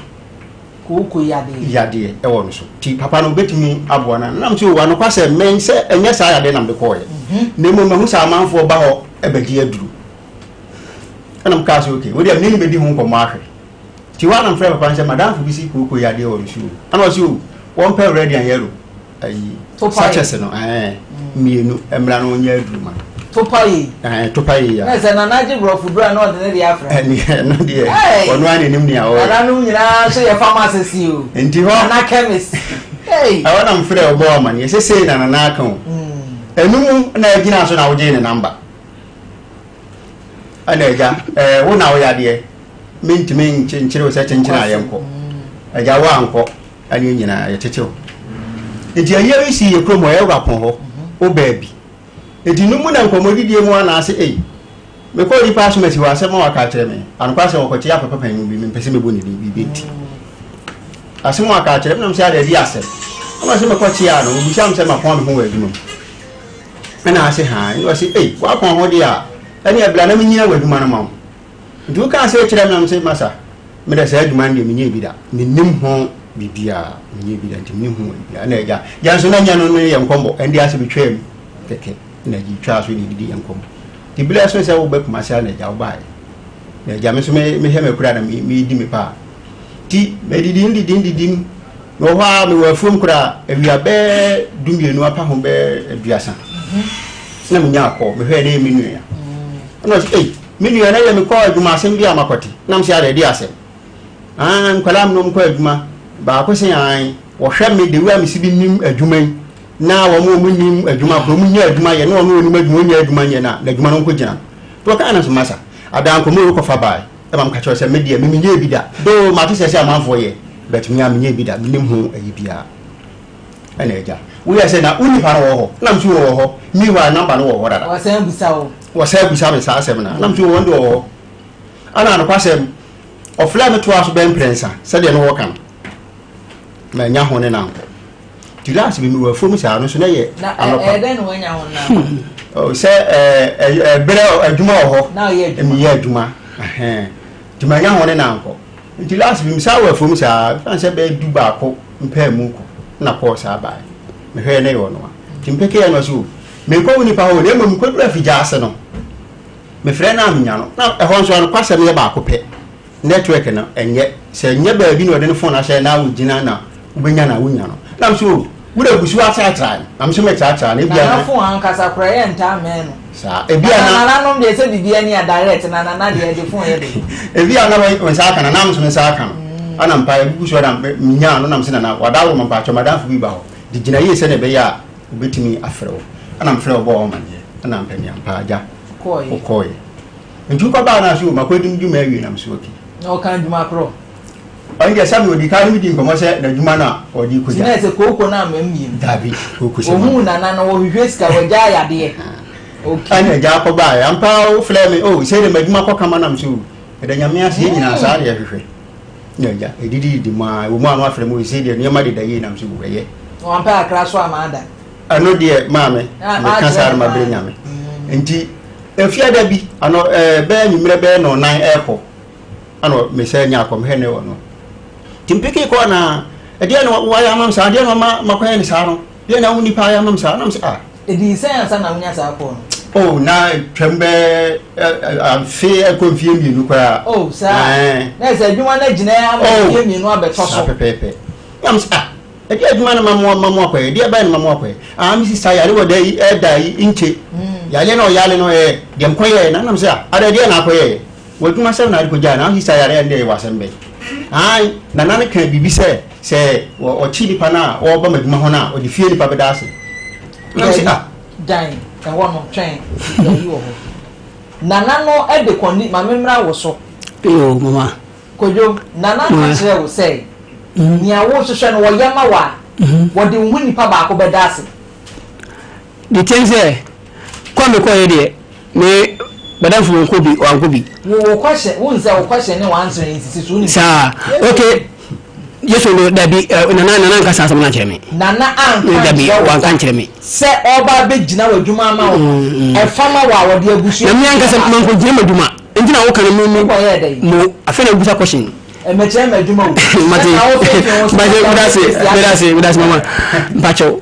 Speaker 1: koko
Speaker 6: yade e wono so ti papa no betimi abona na mti wo no kwase men se enye sa yade na me ko ye ne mo me hu sa amanfo ba ho e bagi aduru ana mka so okay wo dia ni be di hu nkomo ahwe ti wa na mfre papa se madam fu bi si koko yade wono so ana so won pe ready an yellow ayi sachets no mienu emra no nya aduma
Speaker 1: topai
Speaker 6: topai ya
Speaker 1: na se na naji brofu bra no de ne dia fra
Speaker 6: no de onu ani nim nia o
Speaker 1: ara no nyina so ye pharmacy o
Speaker 6: enti ho
Speaker 1: na chemist hey
Speaker 6: I want am frɛ obo amani ye sese na na aka o enum na agina so na wo je ne number ana eja wo na wo ya de mentimi nkyere wo se kyenkyere ayenko eja wo anko ani nyina ye chechew enti aye isi ye kromo ye rapon ho o baabi enti numu na nkomodidie mu ana ase me ko ri pass me ti wa se mo aka kire me anko ase wo ko ya papa pan bi me pese me boni bi beti ase mo aka kire me na me se ada di ase ama se me ko chi ya no bi sham se ma pon me ho wa aduma ana ase ha ni wa se wa pon ho dia ani abla na me nyina wa aduma na ma ndu ka ase kire me na me se masa me da se aduma ndi me nya bi da me nim ho bibia menye bi da ntimi hu bibia na eja ya so na nya no ye nkombo endi ase betwam keke na ji twa so ni didi nkombo ti bile so se wo be kuma sha na eja wo bae na eja me so me he me kura na me di me pa ti me didi no ha me wa fum kura ewia be dumienu apa ho be aduasa na me nya akọ me hwe na me nua na so me nua na ye me ko adwuma asem bi amakoti na me sha da di asem nkwala no mko adwuma ba ko se an wo hwe me de wa me sibi nim adwuma na wo mo nim adwuma ko mu nya adwuma ye na wo nim adwuma nya adwuma nye na adwuma no ko gina to ka na so masa adan ko mo ko fa bai e mam ka cho se me de me nya bi da do ma to se se amanfo ye bet me nya bi da me nim ho ayi bia ana eja wo ye se na uni fa wo ho na mtu wo ho mi wa number no wo ho dada
Speaker 1: wa se busa
Speaker 6: me sa asem na mtu wo ndo wo ana no kwasem ofla me to aso ben prensa se de no wo kan ma nya ho ne na nko tilas bi mi wa fom sa no so na ye
Speaker 1: na den wo nya ho na
Speaker 6: o se bere adwuma ho
Speaker 1: na ye
Speaker 6: mi ye adwuma ti ma nya ho ne na nko tilas bi mi sa wa fom sa fan se be du ba ko mpa mu ko na ko sa ba me hwe ne yo no ti mpeke ya no so me ko ni pa ho ne mo ko dura fi jase no me frɛ na amnya no na ho nso no kwasɛ me ba ko pe network no enye se nye ba bi no de ne phone ahye na wo gina na ubenya na wonya no na so would have bushua time. I'm so much at time. If you are
Speaker 1: phone, Casapra and Tamen.
Speaker 6: Sir, if you are
Speaker 1: not, they said, be any direct and another the phone.
Speaker 6: If you are not when Sakan announcement Sakan, and I'm by Bushwa and Mian, I'm saying, what I want to Madame Fuba. The Jinaye said a bear beat me afro, and I'm Flo Bowman, and I'm Penny and Paja, Koi. And you come back as you, my wedding, you marry, and I'm smoking. No kind of macro. I guess some would carry me in commercial, the Jumana or the Kusa. There's a coconut, David, who could say, Moon and I know risk our Jaya dear. Okay, a Japo by, and Pow Fleming, oh, say the Magmako come on, too. And then Yamia singing outside everything. Yeah, it did my woman after we say the Yamadi Day, and I'm so away. One pair crash for Amanda. I know, dear mammy, I can't say my brain. And if you had a be, I know a bear, you may bear no 9 airport. I know, Miss Yakom Henry or no. Timpiki corner, a dear no why I'm so dear my queen is Haron. Then I only pay am son. It is saying some of us upon. Oh, now tremble fear confuse you. Oh, sir, there's a human legend. Oh, you know, but for paper. A dear man, Mamma, dear Ben Mamma, I'm Mrs. Sayari, what they die inch. Yaleno, Yamquay, and I'm sir. I did not pay. What myself I could now, he said, and they was in bed. I, Nana can be said, say, or Chili Pana, or Bama Mahona, or the Fury Papadasi. Dying, and one more train. Nana no at the condit, my memory was so. Oh, Mamma. Could you, Nana will say, near Washington or Yamawa, what the winning Pabako Bedasi? The things there, come quiet, me. Madam from Kobe or Kobe. No question, won't our question no answering is sir. Okay. Yes, will there be Nana Cassam Jemmy? Nana Aunt be one country me. Say all by big Jina Juma, a farmer while dear Bush, and Yankas and Uncle Jim Juma. And now can you move by a day? No, I feel a question. And my chairman Juma. That's Mamma. Pacho.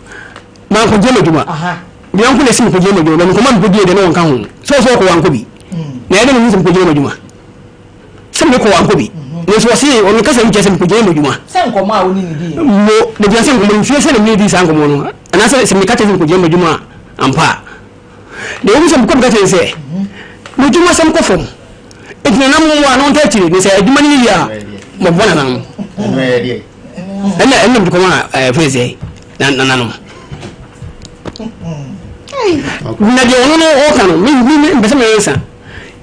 Speaker 6: Uncle Jim Juma. Aha. The uncle is simple Jim Juma, and command good year no count. So one could be. I didn't use Pujama Juma. Some local one could be. This was here on the cousin Jason Pujama Juma. Some come out in the Jason will feel some ladies and Angomono, and I said, some catching Pujama Juma and Pa. There was some good and say, would you want some coffin? If the number one on 30, they say, Jumania, Mabana. And I end up to come out, Frizy, Nanano. Nadia, no,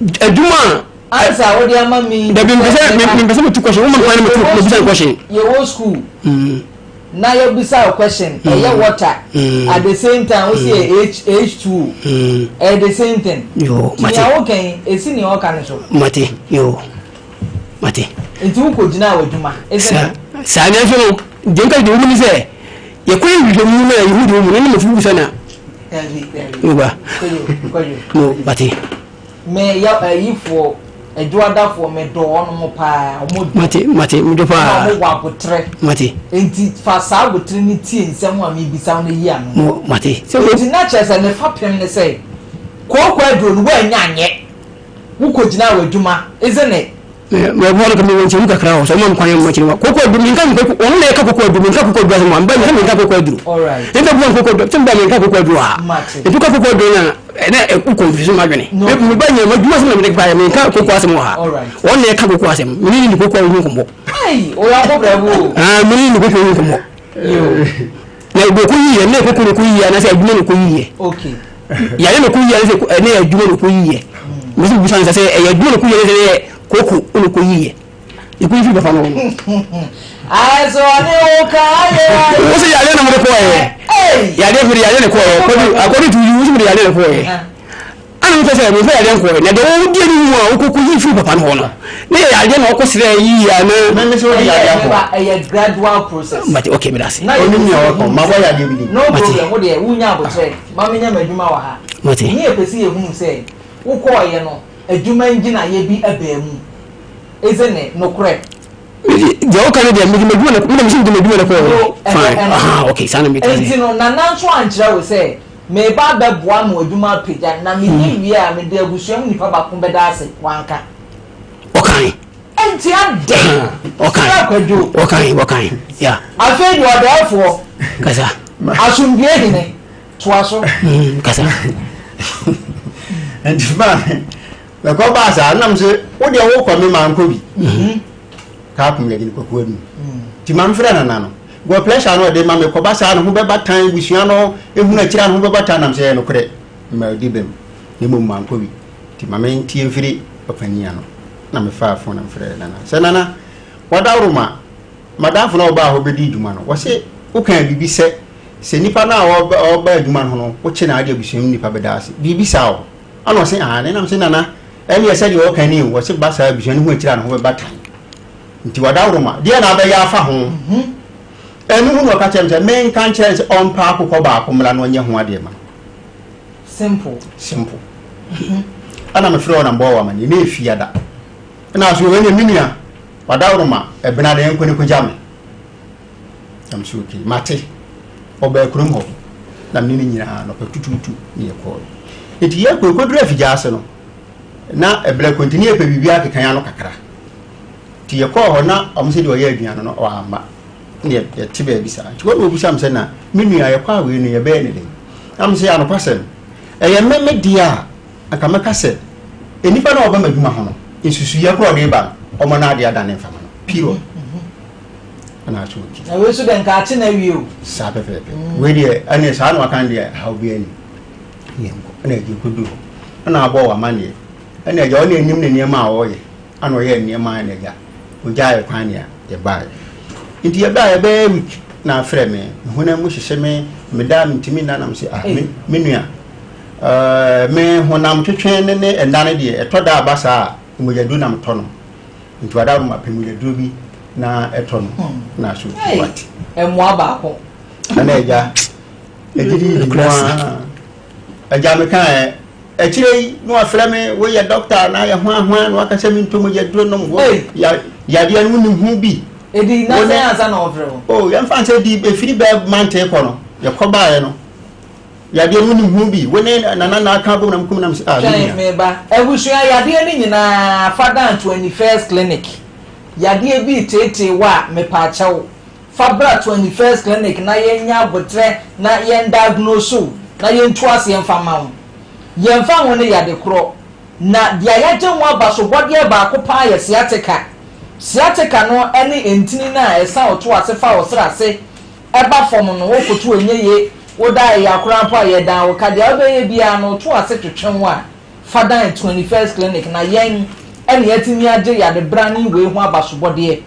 Speaker 6: a Juma, answer what your mammy. There been two questions. Your old school. Now you'll be a question. Your water at the same time, we say H2 at the same thing. You, okay, it's in your organism. Mati, you, Mati. It's who could now, Juma. Isn't it? Sana, don't I do what you say? You're quite with the moon, you do any of you, Sana. No, Mati. May you for a daughter for me door no more pie or Mati, Mudopa, Mati, ain't it fast out with Trinity and someone may be sounding young, Mati. So it's not just an effect, say, Quadron, where young yet? Who could now do ma, isn't it? My one community look across, someone calling watching Coco Dominican, only a couple of Dominican doesn't want, but I'm a couple. All right. And the one who could somebody a couple of if you couple dinner, and a confusion magazine. No, you buy your must by me, Cocoasmoha. All right. Only a couple of quasim, meaning the Coco Nkomo. Hey, or I mean the Coco Nkomo. Now, Bokuyi and never Kuyi, and I said, Kuyi. Okay. Yanokuyi and a Juno Kuyi. Mr. Busan say, a Juno Kuyi. Coco, Unukuyi. You could be the phone. I saw no car. What's the island of the boy? Hey, Yadevery island according to you, usually I didn't boy. I don't say, I don't go. Now, the old dear who could you upon honor. Nay, I didn't always say, a gradual process. But okay, but that's not my way. No problem. What dear, who now would say, Mamma Majumaha. What here, Percy, who say, who call you know. A Juma engine, I be a bear, isn't it? No crap. The old Canadian making a okay, son of me. Nana Swan, will say, may Baba one more Juma pitch, and Nami, yeah, my dear, was showing me Papa Kumbedasi, Wanka. Okay. And okay. Okay, yeah. I feel you are there for Gaza.
Speaker 1: Assumbie hine to aso
Speaker 5: kasa
Speaker 6: and man the go bass anam say wo de wo kwa me man ko bi ka kum le ni kokwa ni ti man frɛ na no go pleasure no de ma me ko bass no ho be batan busua no ehu na kira no ho be batan nam say no kre ma di bem ni mo man ko bi ti ma me ntie mfiri opania no na me fa fo na frɛ na sɛ nana wadawroma madam no ba ho be di dwuma no wo se wo kan bibi se nipa na oba adwuma no no wo che na ade abusua nipa be da ase bibi sa wo ano se ne nam se nana ɛne yɛ sɛ de wo kan ni wo se ba sa abusua no ho akira no ho be batan nti wadawroma de na be ya fa ho ɛnu hu no ka kyerɛ sɛ men kan kyerɛ sɛ ɔmpa akokɔ ba akomla no nyɛ ho ade ma simple ana me frɛ na mbɔ wa ma ni na efiada na so we ne minia wadawroma ebena de enko ne ko jame am so ki mate oba kurum ho na mini nyina no patututu ne yekɔ eti ye ko kodura fija ase no na ebele continue pe bibia kekan no kakra ti yekɔ ho na omse de oyɛ aduan no wa amba ne ye tibe bisa ti wo obusa am se na minua yekɔ awe no ye be ne de am se ano pasem eye meme dia aka meka se enipa na oba madwuma ho no esusu ye kɔ de ba omo na ade ada ne mfama no piro ana chuki
Speaker 1: na we so den ka ate na wi o
Speaker 6: sa pepe we de ane sa no akan de how be ani yemko ana ji kudu ana abo wa mane ana ja ona enim ne niam a wo ye ana o ye niam a na ja o ja e kwan ya ye ba nti ye ba be week na frɛ me hona mu hyehyɛ me da ntimi na nam se me nua me honam twetwe ne endane de etoda abasa mo yadu nam tono nti wada ma pemu yadu bi na etono na so what
Speaker 1: emu abako
Speaker 6: ana eja ejidi kwa eja me kan ekire no afrɛ me wo ye doctor na ye ho ahoa no aka sɛ me ntomo yadu no wo ya de no ni hu bi
Speaker 1: edi na se ansa na ofrɛ
Speaker 6: oh yam fan sɛ di efiri be mante kɔ no ye kɔ baaye no yade no ni hu bi woni na aka bo na mkum na
Speaker 1: me ba ebusua yade ni nyina fada 21st clinic yade bi tete wa me pa kyɛw fabra 21st clinic na yenya botre na yen diagnose na yen tuase yen fama yen fa ho ne yade kro na dia yaje ho abaso bode ba ko pa ya sciatica no ene entini na esa otuase fa osrase eba fom no wo koto enyeye wo da ya kura mpa ye da wo ka dia obeye bia no otuase twetwen wa fada 21st clinic na yen ene yatimi age ya de brani we ho abaso bode ye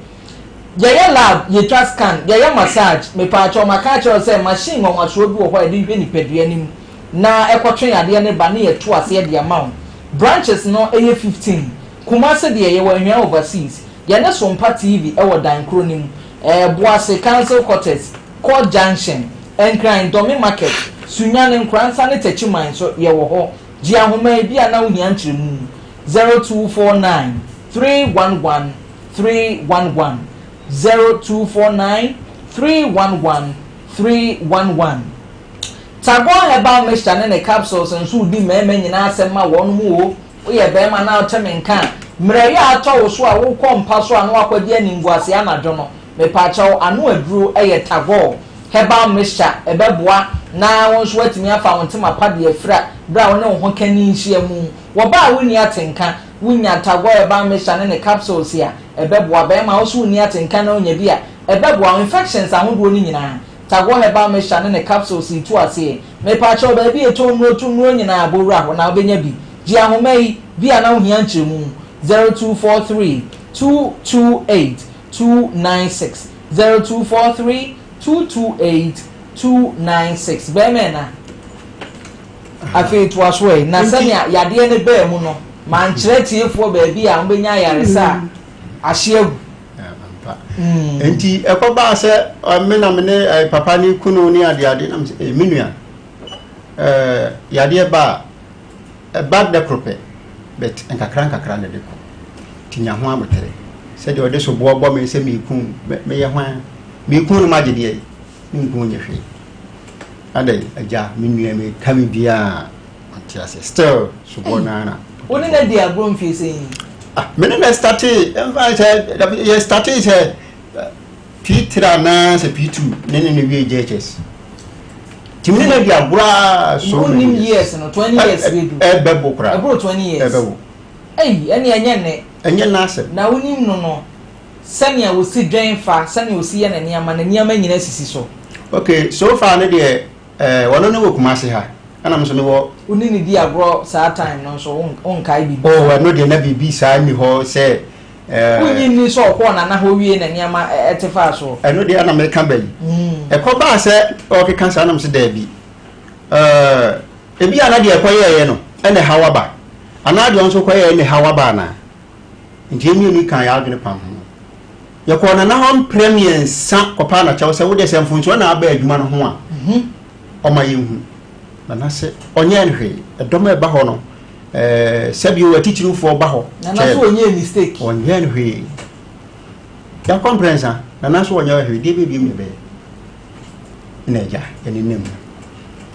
Speaker 1: lab ye scan ye massage me pa cho maka cho say machine won aso bi wo ho e de hwe ni pedua nim na ekotwen ade ne ba ne ye tuase de amount branches no eye 15 kumase de ye wa hwa overseas ye ne Sompa TV e wo dan kro nim Boase Council Quarters Court Junction Enkran Domi Market Sunyane Nkransa ne Techiman so ye wo ho ji ahoma bi ana wo hia nkyeremu 0249 311 311 0249 311 311 Tago herbal mixture ne capsules nso di meme nyina asema won mu o ye be ma na otemenka mre ya atọ so a wo kompa so anu akwadi animguase anadwo no me pa chaw anu aduro eye Tago herbal mixture ebeboa na won so atimi afa won tema pade afira bra won ne ho kani nhia mu wo ba woni atenka wunya Tago herbal mixture ne capsules ya ebeboa be ma wo so woni atenka na onya bi a ebeboa infections ahodo ni nyina Tago herbal mixture ne capsules itu ase me pa chaw ba bi eto nu nyina abowura ho na obenya bi ji ahomai bi ana ho hia nkyeremu 0243 228 296 0243 228 296 bemena afi to aswe na sanya yade ne ba mu no man kyerɛ tiefo ba bi a mbenya yaresa ahyeagu
Speaker 6: enti ekoba se mena mene papa ni kunu ni ade na minua yade ba bad de prope bet enkakra ne de ko tinya ho amotere se de ode so bo me se me kun me ye hwan me kun no magede ye nkun nye hwe ade aja minua me kami bia antiase still so bo na
Speaker 1: oni na dia grown fi se
Speaker 6: mene na started ye started P3 na se P2 ne wie JHS Timini na dia bra so
Speaker 1: many years no 20 years we do.
Speaker 6: Bebo kra.
Speaker 1: About 20 years.
Speaker 6: Bebo.
Speaker 1: Any ne.
Speaker 6: Enye na asem.
Speaker 1: Na wonim no. Sani a wo si dwen fa, sani wo si ye na niama nyina sisi so.
Speaker 6: Okay, so far ne de wono ne wo kuma se ha. Ana mso ne wo
Speaker 1: uni ni di agro saa time no so on kai bi.
Speaker 6: Oh, no de na bibi saa ni ho se
Speaker 1: unyi ni so ko na ho wie na niama etefa so.
Speaker 6: No de ana me kan bayi. E ko ba se o ke kan saa na mso da bi. Ebi ana de e koye ye no, ene hawaba. Ana de onso koye ene hawaba na. Nti emi ni kan ya adwene pam. Ye ko na ho premier sa kopa na chawo se wo de se mfunso na aba adwuma no ho a. O ma ye hu. Na se onye nhwe edom e ba ho no sabi o atichiru fo ba ho
Speaker 1: na so onye mistake
Speaker 6: onye nhwe ya comprehend na so onye nhwe de be me be ina ja ene nem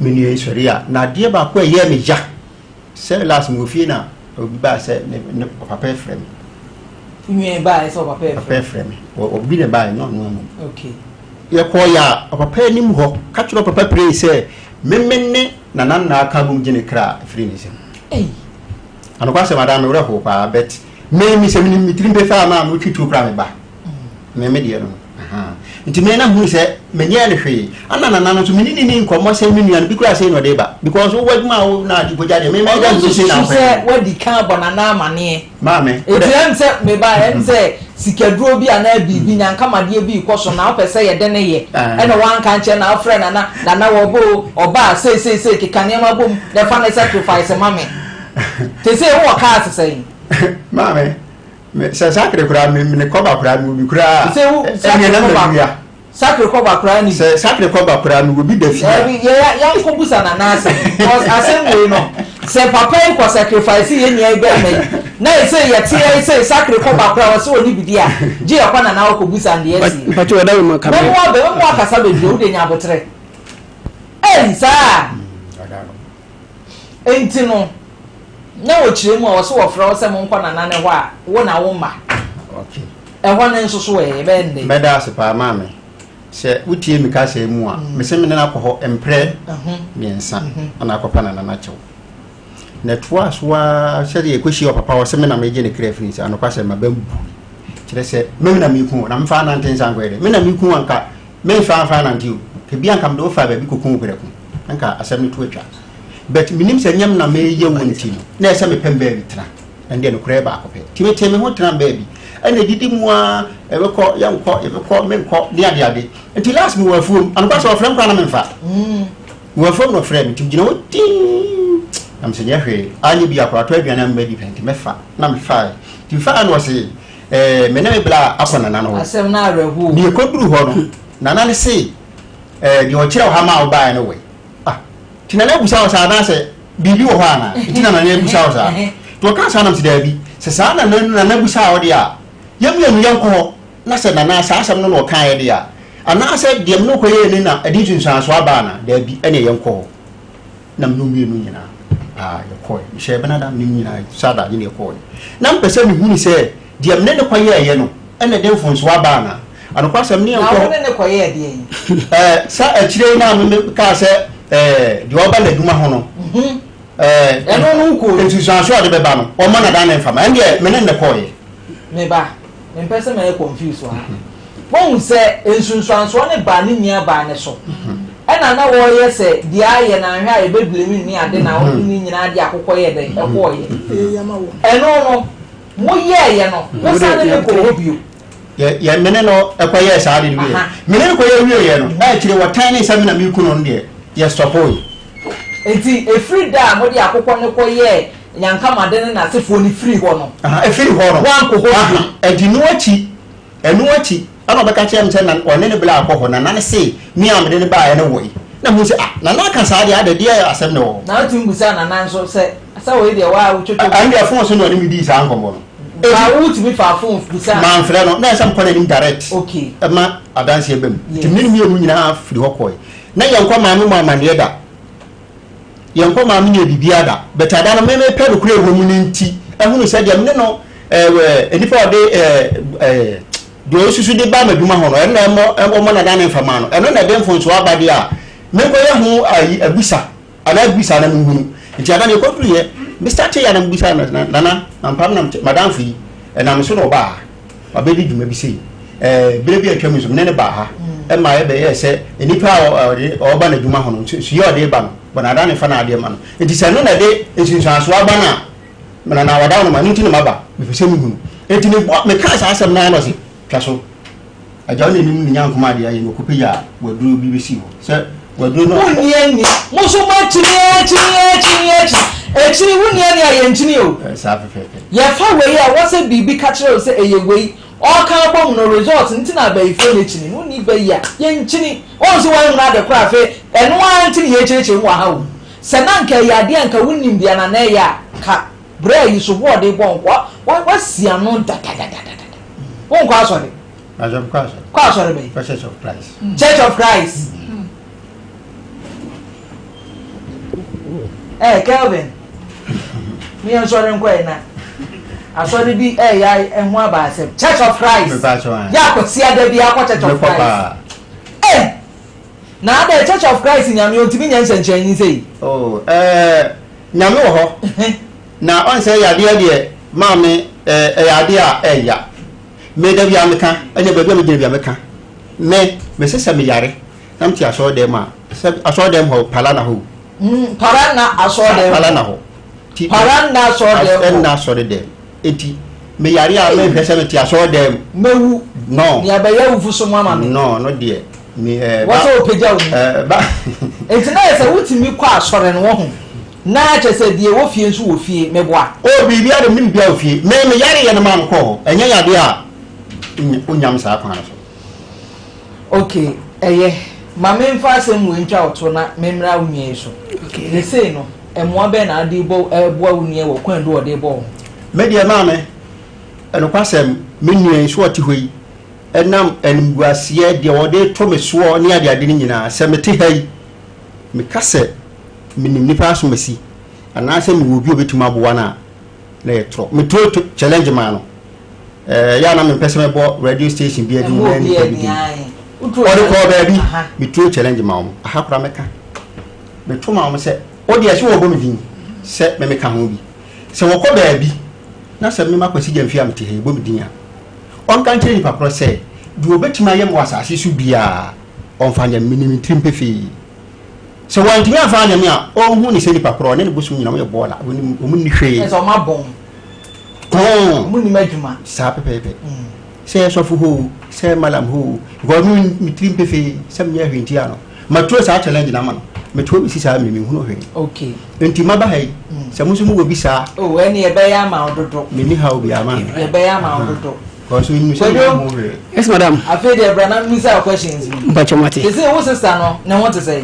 Speaker 6: meni e soria na de ba ko ye me ja se last mo fie na obi ba se ne papa frame
Speaker 1: nwe ba e so papa
Speaker 6: frame obi ne ba no
Speaker 1: okay
Speaker 6: ye ko ya papa nim ho ka chiro papa pray se memenne na aka bum gene kra free ni se ano kwa se madam me reho pa bet me mi se mi trimpe fa ma mo twitu kra me ba me de no nti me na hu se me nya le hwe ana no so mi ni nkomo se mi nuan bi kra se no de ba because wo waduma wo na di boja de me da so se na
Speaker 1: se wadi kan bonana amane
Speaker 6: ma me
Speaker 1: etem se me ba em se sikaduro bi ana bibi nyankamade bi ikoso na opese ye de ne ye ene wan kan che na friend na wo bo oba say kikane ma bom the final sacrifice mame te say wo ka say
Speaker 6: mame me se sakre kura me ne koba kura mi kura
Speaker 1: se wo sakre koba kura ni
Speaker 6: se sakre koba kura mi bi da fi
Speaker 1: ya ko busa na na say because asem we no se papa ko sacrifice ye nia be me na say ye tie say sakre koba kura wo se oni bidia je yakwa na ko busa ndi esi
Speaker 5: mpacho wada we maka
Speaker 1: me mo akasa be do de nya botre sa enti no na wo chire mu wo so wo fra wo se mo nkwa na ne ho a wo na wo ma
Speaker 6: okay
Speaker 1: e ho ne nso so we be nde
Speaker 6: meda se pa ma me se wutie mi ka se mu a me se me na akọ empre miensa ana akọpa na na chew na toa so a se de ekoshi o papa wo se me na me je ne kra fini se anokwa se mabambu kire se me na me ku na mfa na ntensa ngwere me na me ku anka me fa na ntiu ke bi anka me do fa ba bi kokun gure ku anka asem ne to atwa but minim se nyam na me ye wonti no na ese me pembe bi tra ende no kra ba akọpe ti me ho tra ba bi ene didi mu a ebekọ yankọ ebekọ menkọ de ade enti last me wa fuom anokwa so frem kwa na memfa wa fuom no frem ti gina woti am se nyahwe anyi bi akwa to aduana mba di penti mefa na mefa ti fa no se me na me bla akọ na no
Speaker 1: asem na arehu
Speaker 6: ni ekoduru ho no na ne se di o kire ha ma oba no we ti na na busa o sa na se bibi wo ho ana ti na na busa o sa to ka sa na mti da bi se sa na busa o dia yamyanu yanko na se na sa asam no kan ye dia ana se dem no koye ni na adi tunsan so aba na da bi ene yanko na mnumienu nyina yakoi she benada nim nyina sada ni yakoi na mpese mi huni se dem ne koye ye no ene dem fon so aba na anokwa sam ni yanko
Speaker 1: na ne koye de yi
Speaker 6: sa akire na me ka se di oba na duma ho no
Speaker 1: eno no ko
Speaker 6: tunsan so ade be ba no o ma na dan fama ende me ne koye
Speaker 1: me ba mpese me confuse wa won se ensunsuanso ne ba ne nia ba ne so ena na wo ye se dia ye na hwa e beblemi ni ade na wo ni nyina ade akokọ ye de e ko ye eno no mo ye no wo sa ne ko hobio
Speaker 6: ye mene no e ko ye sa ade wi mene ko ye wi ye no e kire watan ne sam na mi ku no de ye stopoy
Speaker 1: enti e free da mo de akokọ ne ko ye nyanka madene na sefo ni free ho no
Speaker 6: e free ho no
Speaker 1: wan ko ho
Speaker 6: e di no achi ana beka chem se na one ne bla akọ na na se mi amde ne ba ye ne wo na mu se na na ka sa de ade de asem ne wo
Speaker 1: na tu mbusa na nan so se wo de wa wo chocho
Speaker 6: ande afon so no ne mi di sa ankomo no
Speaker 1: ba wo ti mi fa phone busa
Speaker 6: man frɛ no na sam kɔ na nim direct
Speaker 1: okay
Speaker 6: ma adanse ebem ti mi mi emu nyina afiri hɔ kɔe na yɛnkɔ ma me mu amane da yɛnkɔ ma me ne bibia da betada no me pɛ do kure wo mu ne nti ehunu sɛ de me no enipa ɔde do susu de ba maduma ho no eno mo na dan mfama no eno na dem fonso abade a me ko ye hu ayi abusa ana abusa na mu nti ada ne ko duru ye me start ya na abusa na ampam na madam fi na me so no ba abedi dwuma bi sei bere bi atwa mu so ne ba ha e ma ye be ye se enipa o ba na dwuma ho no so ye o de ba no bona ada ne fa na ade ma no nti se no na de ensunsuaso aba na na wada no ma nti no maba me fi se mu hu enti me ka sa asem na no se twa so ajaw ne nim nya nkoma de aye no ko peya waduro bi be si ho se waduro no
Speaker 1: wunye mo so ma chiri wunye ni aye nchini o
Speaker 6: sa fe
Speaker 1: ye fa we ya wo se bibi ka kire se eye we o kan bom no result nti na ba ifo ne chini woni ba ya ye nchini o so wa na de kra fe eno an nchini ye chiri wa ha o se na nka ya de nka wunnim bia na na ya ka bra yi so ho de bon wa si anu da won kwa so de kwa so de be
Speaker 6: Church of Christ.
Speaker 1: Church of Christ. Kelvin. Me am sorry nkwa na. Asori bi ya enhu aba asem. Church of Christ. Ya ko sia da bi akwa Church of Christ. Na the Church of Christ nyame ontimi nya nsenchen sei.
Speaker 6: Oh, nyame wo ho. Na on say ya de maame ya de a ya. Me da bia meka anya ba me gina bia meka me sesa me yare nam ti aso dem a aso dem ho palana ho
Speaker 1: parana aso dem
Speaker 6: palana ho ti
Speaker 1: parana aso dem
Speaker 6: na aso dem enti me yare a me hwese me ti aso dem
Speaker 1: mewu
Speaker 6: no
Speaker 1: ya ba ya wufu so mama me
Speaker 6: no de me
Speaker 1: what so peja wo
Speaker 6: ba
Speaker 1: enti na yesa wutimi kwa asore no ho na chese die wo fie nso wo fie meboa
Speaker 6: o bibia de me bia wo fie me yare ye no man ko enya yade a unyam sa kwa so
Speaker 1: okay mama mfa asem we ntwa oto na memra unye so okay they say no emwa be na ade bo eboa unye wo kwan do ode bo
Speaker 6: me de mama eno kwasem menue so oti hoyi enam enguasie de ode to me so ne ade ni nyina se mete hai me kase minim nipa so masi ana se me wo bi obetuma aboa na yetro me tro challenge man no ya na me pese me bo radio station bi adi na ni bi ori ko baby me tro challenge ma mo aha kura meka me to ma mo se odi ase wo bo me din se me ka ho bi se wo ko baby na se me makwasi jamfi am te he bo me din a on kan kire ni papro se du obetima yem wasase su bia on fanya minimum trimpefi se wo ntimi afanya me a on hu ni se ni papro ne bo su nyina mo ye bola o mu ni hwe
Speaker 1: e so ma bon muni majuma
Speaker 6: sa pepe se so fu ho se malam ho go mi trimpe fe sam nya hwenti ano matro sa challenge na man metro bi sisa mi hu no hwe
Speaker 1: okay
Speaker 6: enti maba hai se musu mu obi sa
Speaker 1: oh eni e be ya ma ododo
Speaker 6: mi ni ha obi ama
Speaker 1: e be ya ma ododo
Speaker 6: ko so mi se mu hwe
Speaker 5: yes madam
Speaker 1: afi de bra na mi sa questions
Speaker 5: ba chomati
Speaker 1: they say wo sister no na what to say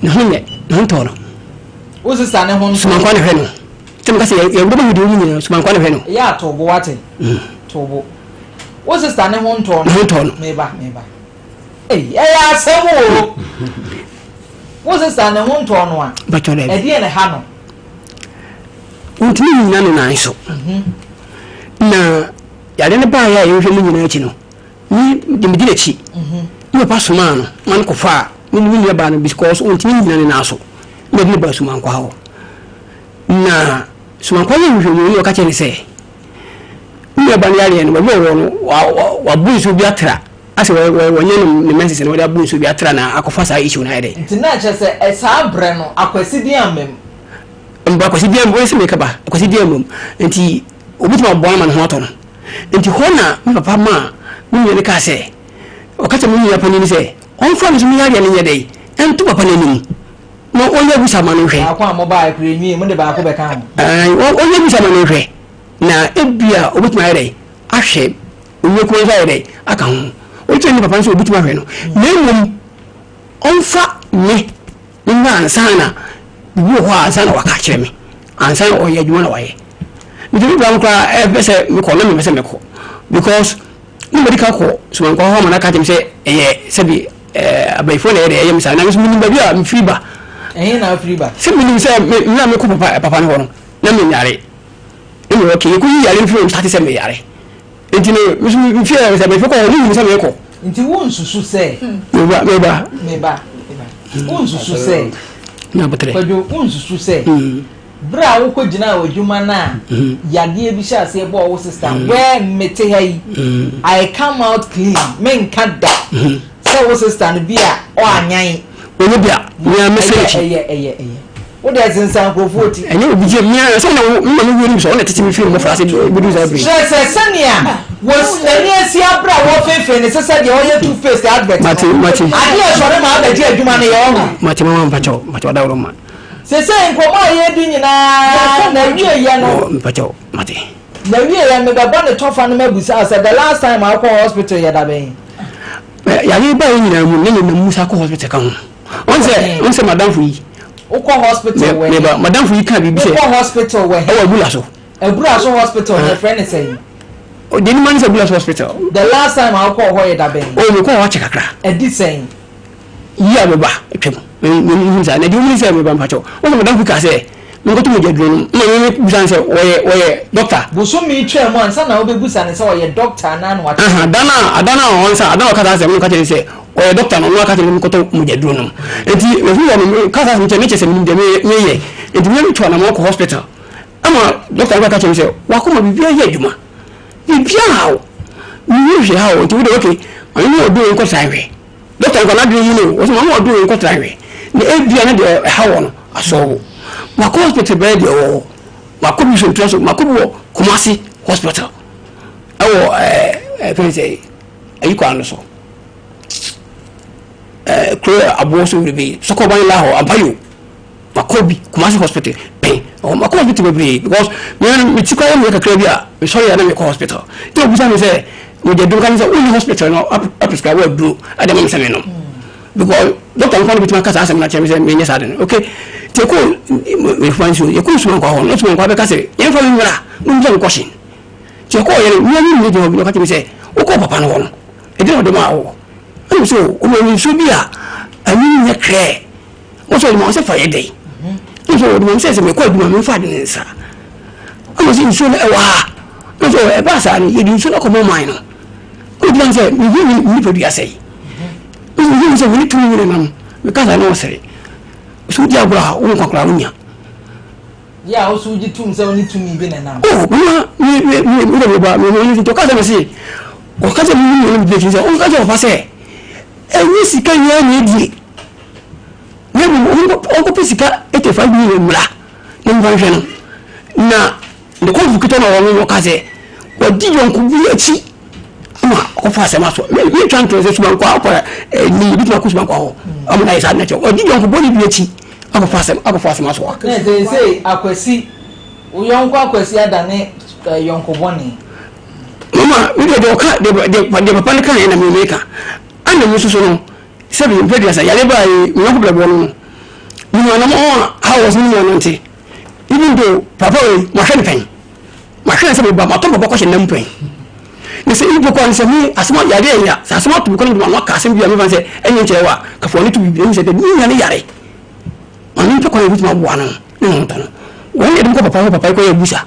Speaker 5: na hunye na ntono
Speaker 1: wo sister ne ho
Speaker 5: so man kwa ne hwe no tem ka se ya ndo bi do nyina so man kwa ne hwe no
Speaker 1: ya to bo wate to bo wo sister ne ho ntono me ba ya sewo wo sister ne ho ntono a
Speaker 5: ba chole
Speaker 1: e die ne ha no
Speaker 5: untimi nyina no nan so na ya de ne ba ya ye hwe mu nyina achi no ni de mi dire chi ni pa so man no man ko fa ni ni ba no because untimi nyina ne na so ne ni ba so man kwa ho na so man kwa ye hwe mu yo ka che ni se ni ba ni yare no ba no wa bu so bi atra ase wonye no message no da bu so bi atra na akofa sa issue na ide
Speaker 1: nti na che se e sa bre no akwasi di amem
Speaker 5: mba akwasi di amem se me ka ba akwasi di amem nti obitima bo man ho to no nti hona me papa ma me ne ka se o ka che me ya pani ni se on fa mi yare ne yede entu papa na ni no onye bu sa ma no hwe
Speaker 1: akwa mo ba akure nwi mo de ba ko be ka ho
Speaker 5: onye bu sa ma no hwe na ebia obitima yare ahwe onye ko yare aka ho o tell papa nso obitima hwe no na emom onfa me nwa ansana bi ho ansana waka kire me ansana o ye dwuma na waye mi de bia nkra pese me ko na me pese me ko because ni medical ko so man ko ho mana ka tem se se bi abaifo na ye misa na mi ba bia mi free ba
Speaker 1: na free ba
Speaker 5: se mi se na me ko papa no ho no na me nyare ni okay ko yi yare free start se me yare enti no mi fi se abaifo ko ni mi se me ko
Speaker 1: nti won susu se
Speaker 5: me ba
Speaker 1: unsusu say
Speaker 5: na botre
Speaker 1: kwadu unsusu say bra wo ko gina odwuma na yade bi sha se bo wo sister when mete hay I come out clean men kada say wo sister no bia o anyan
Speaker 5: oni bia me message
Speaker 1: wo dey sensan ko 40
Speaker 5: enye obi je me so na me wuri so na tete me film mo frase bi do za bi
Speaker 1: say sania was enye si abra wo fefe ne sese de o ye two face advert
Speaker 5: mati
Speaker 1: ade so re ma ba je adwuma ne yo
Speaker 5: mati mama mpacho wada ro ma
Speaker 1: sese nkoma ye di nyina na wie ye no
Speaker 5: mpacho mati
Speaker 1: na wie ye me ba ne tofa no mabusa say the last time I call hospital ye da ben
Speaker 5: ya ni ba nyina mu ne na musa ko hospital kan on se madam fu yi
Speaker 1: Oko hospital we
Speaker 5: neighbor madam fu yi kan bibi se
Speaker 1: Oko hospital we
Speaker 5: e wa bulaso
Speaker 1: hospital na friend say
Speaker 5: o de ni man se bulaso hospital
Speaker 1: the last time I call ho ye da ben
Speaker 5: o me ko wa chekakra
Speaker 1: e di saying
Speaker 5: ya beba twem me sa na di mu se me ba mpacho o madam fu ka se me ko to me jedro no me busan se oye doctor
Speaker 1: buso mi twa mo ansa na obebusa ne se oye doctor na na wa
Speaker 5: adana on sa adana ka se me ka tell se oye doctor no wa ka tell me ko to me jedro no enti me fu wo ka sa me che se me de me ye enti me twa na mo ko hospital ama doctor ba ka tell se wa ko ma bibia ye adwuma bibia hawo mi ye hawo enti we de okay ani o do ko sai doctor ko na do yi no o so ma o do ko sai we ne e bia na de hawo no aso Mako hospital bed yo mako bi so traso mako bo Kumasi hospital awo say ayi ko anu so clear abo so be so ko ban la ho abayo mako bi Kumasi hospital pe o mako hospital be because me ti ko ya me ka clear bia me sorry ya na me ko hospital to busa me say we dey do kan say only hospital no prescribe we do adam me say no because doctor ko bi ma ka sa asem na che me say me nya sa den okay teko me fanso ye ko suman ko ho no suman ko be kase ye fa mi mira no nje ko shin teko ye ni de ho ka ti se o ko papa no ho e de do ma ho ani so o me so bia ani nya kre o so mo se fa ye dei o so mo se me ko aduma me fa de nsa o so so e wa o so e ba sa ni ye di so ko mo mai no o di nse mi pe bia sei o so ni tu ni na me ka sa no se so dia bra o ko kra unya
Speaker 1: ya o so ji tum se oni tumi bi na na
Speaker 5: oh mi ba mi to ka se me si o ka se mi bi se o ka se o fa se e ni sika nya ni di ne bu o ko pisika 85 million mura ne mba hwe no na de ko fukito na o ka se o di yon ku bi achi ama ko fa se ma so mi twan to se suban kwa akwa ni bi to ku suban kwa ho amuna isa na che o di yon ku bo ni bi achi ako fase maso wa
Speaker 1: ne they say akwasi uyonko akwasi adane yonko boni
Speaker 5: mama we de oka de papa ne kan na me meka ana musu so no se bi pedia sa yale ba yi nyako bre bo no ni na mo house ni no nti even though papa we ma hwe pen ma hwe se ba ma to baba ko hye nam pen ni se ibo ko ni se mi asema yare ya sa asema to ko ni ma ka asem bi mi fa se enye nche wa ka fo ni to bi ni se de ni nya ni yare ani to ko ye bituma buana ni monta no wani edum ko papa ko ye busa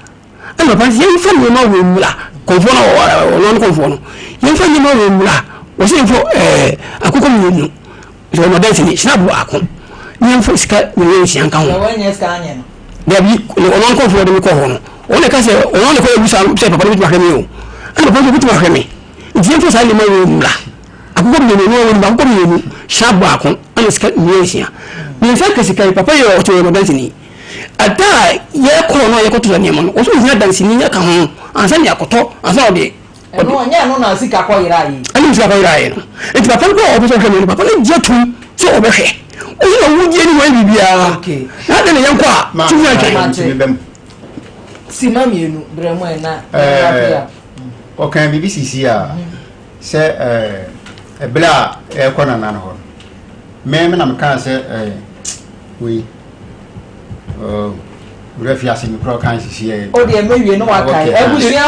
Speaker 5: ani papa ye fa ni ma wo mula ko fo no ko fo no ye fa ni ma wo mula o se fo akoko mi nu so no dance ni sina bu akon ni fo sika ni ye si anka ho
Speaker 1: wani ska anya no
Speaker 5: da bi o ko fo de ko ho no o le ka se o no ko ye busa se papa bituma hwe mi o ani papa bituma hwe mi ndi fo sa ni ma wo mula akoko mi nu ba akoko mi nu sha bu akon ani sika ni ye si ni fa kasika papa ye o to no dance ni ada ye ko no ye ko to ni mo no o so ni dance ni ya ka ho ansa ni akoto ansa o de
Speaker 1: no nya no na sika ko yira yi
Speaker 5: ani sika ko yira yi no e ti papa ko o so ko ni papa ni je tu so o be hwe o so wu je ni wa bibia
Speaker 1: okay
Speaker 5: na de ne yan ko a tu ya ke
Speaker 1: si mami enu bremo na
Speaker 6: o kan BBC a se bla e ko na na ho me na me kan se we refia se mi pro kan sisi e
Speaker 1: o de mewie no wakai ebusia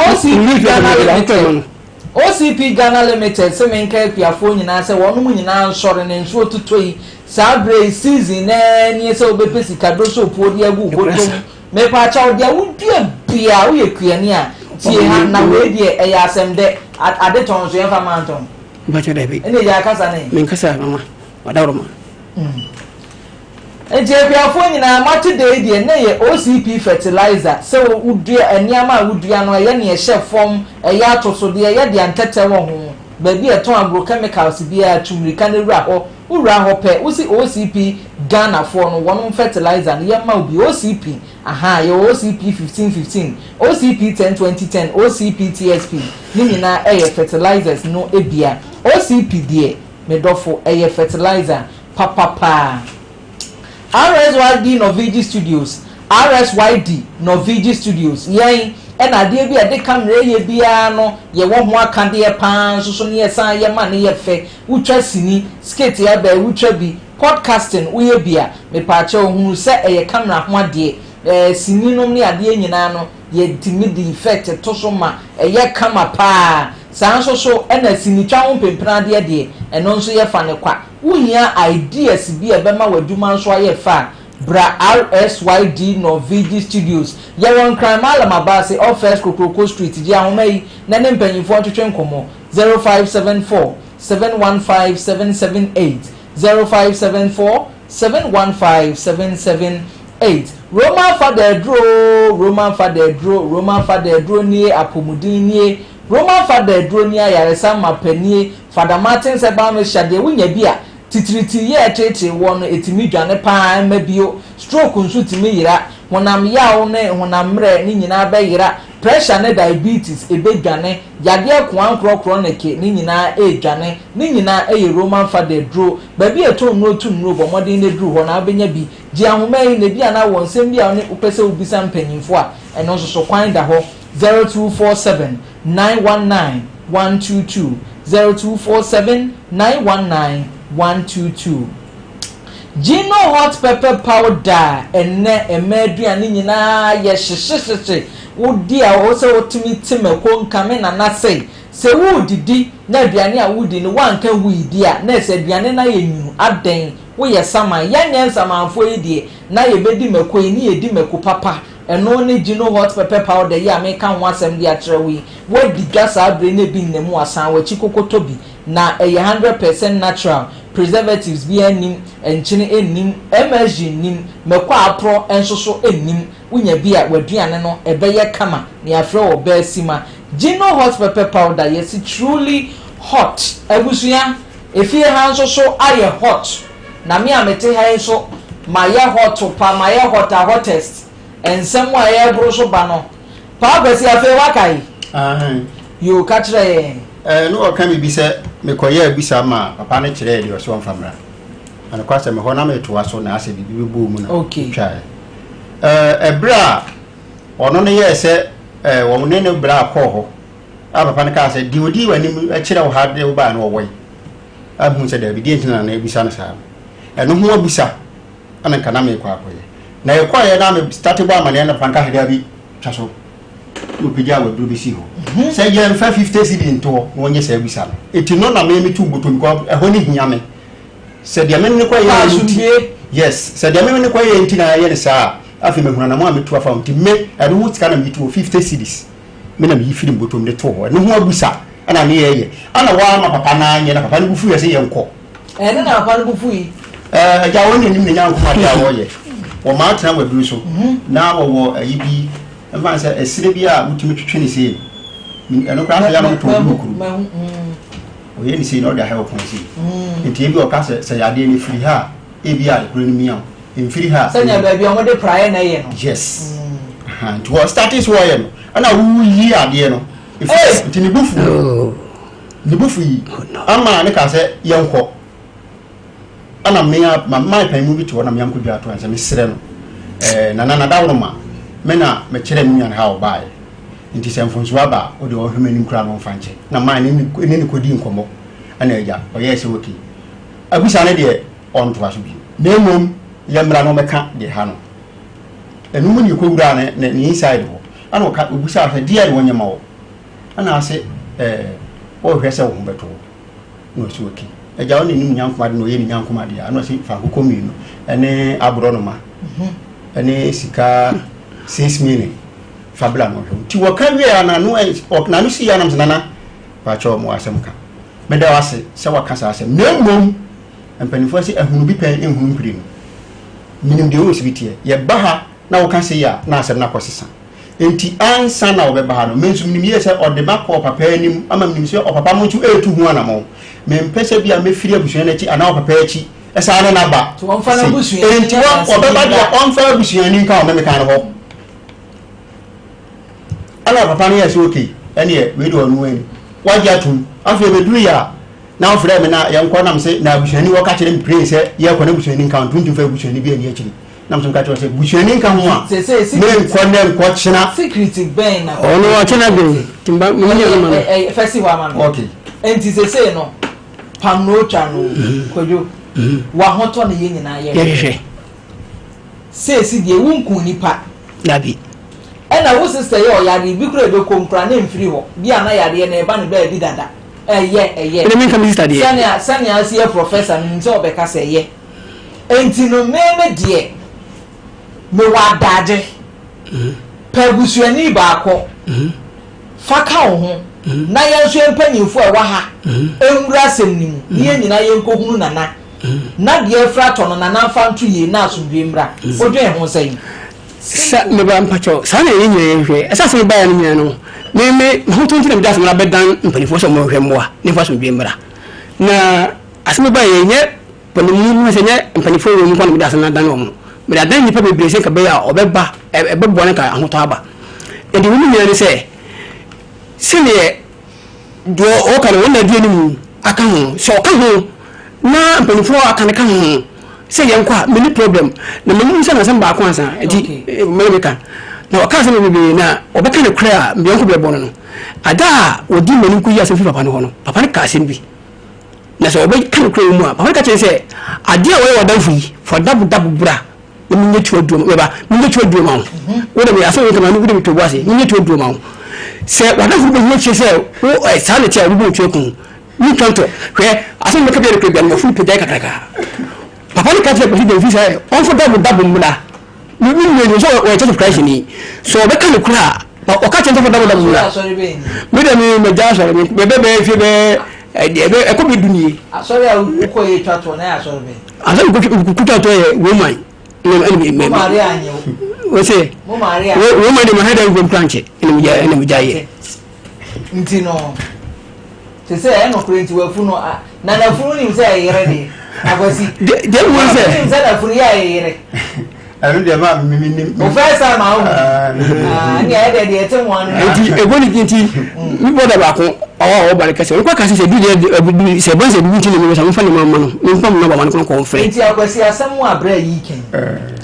Speaker 1: OCP Ghana Limited se me nka akuafo nyina se wonu mu nyina nsore ne nsuo tutoi sa bre season na ni se obepesi kadro so po de agu gotom me pa cha o de wudua bia wo ye kuani a tie ha na we de e ya asem de ade ton so ye fa manton
Speaker 5: ba che de bi
Speaker 1: ene ya kasa ne
Speaker 5: men kasa mama wadawro ma
Speaker 1: Ejebiafo nyina mate dey dey na ye OCP fertilizer se udua eniama udua no ye ne ehye form eya atoso de ye de antete wo ho ba bi eton agrochemicals bia tumrika ne wura ho pe usi OCP Ghana for no one fertilizer ye ma obi OCP aha ye OCP 1515 OCP 102010 OCP TSP ni nyina eye fertilizers no ebia OCP de medofo eye fertilizer papa RSYD Novigi Studios RSYD Novigi Studios yen ena de bi ade camera ye bia no ye wo ho aka de pan so ne ye san ye ma ne ye fe utwa sini skate ya ba utwa bi podcasting wo ye bia me pa che ohunu se eye camera ho ade sini no ne ade nyina no ye timid effect to so ma eye kama pa san so ena sini twa ho pempena de eno nso ye fa ne kwa wuhia ideas bi ebema waduma nso aye fa bra RSYD Novigi Studios ye won crime alama base off first Kokoko Street dia homai na ne mpanyimfo twetwe nkomo 0574 715 778 0574 715 778 Roman Father Dro ni apomudin ni Roman Father Dro ni ayaresa mapanie Father Martin seba no hyade wunya bia titiriti ye tete won etimi dwane pa mabio stroke nso timi yira honam yawo ne honamre ni nyina ba yira pressure ne diabetes ebedwane yade kwa nkrokro ne ke ni nyina edwane ni nyina eye Roman Father Dro ba bi eton no tu nro bo modern ne dru ho na abenya bi ji ahomai ne bia na wonsem bia ne opese obisa mpanyimfo a eno nso so kwan da ho 0247 919 122 0247 919 122 Gino hot pepper powder enne emeduane nyina ye hyehyehye wodi a wo se wotimi timeko nkame na nase se wudidi na aduane a wudi ni wanka wudi a na se aduane na ye nyu aden wo ye sama yanyen samanfo yedie na ye bedi meko ni ye di meko papa eno ne Gino hot pepper powder ya me kan wasem dia trewi wo di gas abre na bi nemu asan wa chikokoto bi na 100% natural preservatives bi anim enchine enim MSG nim meko apro ensoso enim wunya bi a waduane no ebeye kama ne afre wo ba sima Gino hot pepper powder yes truly hot ebusuya efie ha nsoso aye hot na me amete ha so maye hot pa maye hottest ensem wa ye bro so ba no pa kwesi afi wakai you catch
Speaker 6: no o kan bi se me koye bisa ma papa ne kire de so mfamra ana kwase me ho na me to aso na ase bibi bo mu na
Speaker 1: okay
Speaker 6: twa ebra ono ne ye se wo ne ne bra akọ ho a papa ne ka se di odi wani a kire wo ha de wo ba na wo wai a hu se da bi di ntina na bisa na sa eno ho abisa ana kana me kwa akoye na ye kwa ye na me start ba ma ne na panka heda bi twa so no pija wa duro bi si ho se ye 550 cedi nto wonye se abisa no eti no na me tu boto ko ho ni hia me se dia me ne kwa ye yes se dia me ne kwa ye ntina ye ne sa afi me huna na mo ametu afa nti me ade wo tika na me tu 50 cedis me na me yifiri boto me to ho no ho abisa ana ne ye ana wa ma papa na anye na papa ne bufu ye se ye nko
Speaker 1: ene na papa ne bufu yi
Speaker 6: ja woni nim ne nya nko ma dia wo ye wo ma tena wa duru so na wo ayibi mfa se esire bi a mutumi twetwe ne sei eno kra ya no to bukuru o ye ni sei no da ha okon sei enti ebi o ka se yade ni free ha ebi a kuro ni miam en free ha
Speaker 1: senya ba bi o de prayer na ye no
Speaker 6: yes to what status wo ye no ana wu yi ade no enti ni bufu yi ama ne ka se ye nko ana me ma pan mu bi to na me yanko bi ato anse me sere no na dawo ma mena me kire me nyan ha obae nti se mfonso aba o de o hweme nim kra no fanche na man ni kodi nkomo ana eja o ye se woki abusa ne de on to aso bi na mom ye mra no meka de ha no enu mu ni ko wura ne inside ho ana o ka obusa afa dia de wonye ma wo ana ase o hwese wo beto no so woki eja on ni nyan kuma de no ye ni nyan kuma de ana se fa ko mi no ene abro no ma ene sika 6 million fabla no ti wo kan wi ana no na no si ana msana pa cho mo asem ka me da wase se wa kasa asem na mom empanifo si ehunu bi pen ehunu mpiri no minim de osibiti ye baha na wo kan se ya na asem na kosesa enti ansa na wo be baha no mensum nim ye se odema ko papa anim ama minim se opapa mo ntu etu hu anamo me mpese bia me firi abusuan na chi ana opapa achi esa na na ba
Speaker 1: to onfa na abusuan
Speaker 6: enti wo obeba de onfa abusuan ni kan o me kan ho ala papa no yes okay ene we do onu en waja tum afi be duru ya na ofre me na ye nko nam se na abusuan ni wo ka kire me pray se ye ko na abusuan ni kan tuntu fa abusuan ni bi ani akiri nam so ka kire se abusuan ni kan ho a me nko china
Speaker 1: secret ben na
Speaker 5: ono wa china be timba me ni no ma
Speaker 1: fesi wa ma no
Speaker 6: okay
Speaker 1: enti se no pam no twa no kojo wa hoto ne ye nyina ye
Speaker 5: hwehwe
Speaker 1: se die wunku nipa
Speaker 5: dabi
Speaker 1: ena wo sister ye o yare bi kura be kompra na mfiri ho bi ana yare na eba ne ba bi dada eye
Speaker 5: ene men kam sister die
Speaker 1: sani asi e professor ni nti obeka se ye enti no meme die me wa dade pegusuani ba ko faka wo ho na yenso empanyimfo e wa ha enwura semnim ni nyina yenkohunu nana na die fra to no nana fa ntu ye na asomdwe mra odwe ho sai
Speaker 5: sa me ba mpacho sa na yen nyɛ hwɛ asa se ba ya nyɛ no me ho to ntina me da samara bedan mpanifo so mo hwɛ mmoa ne fa so dwe mbra na aseme ba ye nyɛ panimu no se nyɛ mpanifo wo mu kwa me da samara dan no me da dan nipa bebre se ka be ya obeba ebebo ne ka ahoto aba e de wo nyɛ ne se ne do o ka no na die ni mu aka ho so ka ho na mpanifo aka ne ka ho se yen kwa mini problem na mini nsa na san ba kwa san edi meleka na o ka se me be na o be ka ne kra me yanko be bono no ada odi mani ku ya se fi papa no hono papa ne ka se bi na se o be ka ne kra mu a papa ka che se ade a wo wadan fu for dabu bra na minye tu aduro me ba minye tu aduro ma wo de me aso wo kama ni wo de me to boase minye tu aduro ma se wadan fu be wo che se o sa ne che wo bo tu ekun ni tonto hwe aso me ka be rekre bi na fu pe dai kakaka papa ni kaje ko de visa on fo dabu mula ni so we church of Christ ni so be kan kura o ka chento fo dabu mula me de me ja so me be fi be e ko be dunie
Speaker 1: asori a ko ye twato na asori be
Speaker 5: asori ko twato ye woman me
Speaker 1: Maria anyo
Speaker 5: we say
Speaker 1: Maria
Speaker 5: woman de ma hada go planche ene mu ja ye
Speaker 1: ntino te se e no kurenti wa fu no na na fu ni se yere de agosi
Speaker 5: de mo se
Speaker 1: nza da fu ya yere
Speaker 6: anu de ma mi
Speaker 1: o fa sa ma o ni e de ete mo anu
Speaker 5: enti ego ni kinti mi boda ba ko o ba ka se ko ka se du de se ban se du tinti ni mo sa mo fa ni mama no mi pam no ba man ko fe
Speaker 1: enti agosi asem wa bra yi ken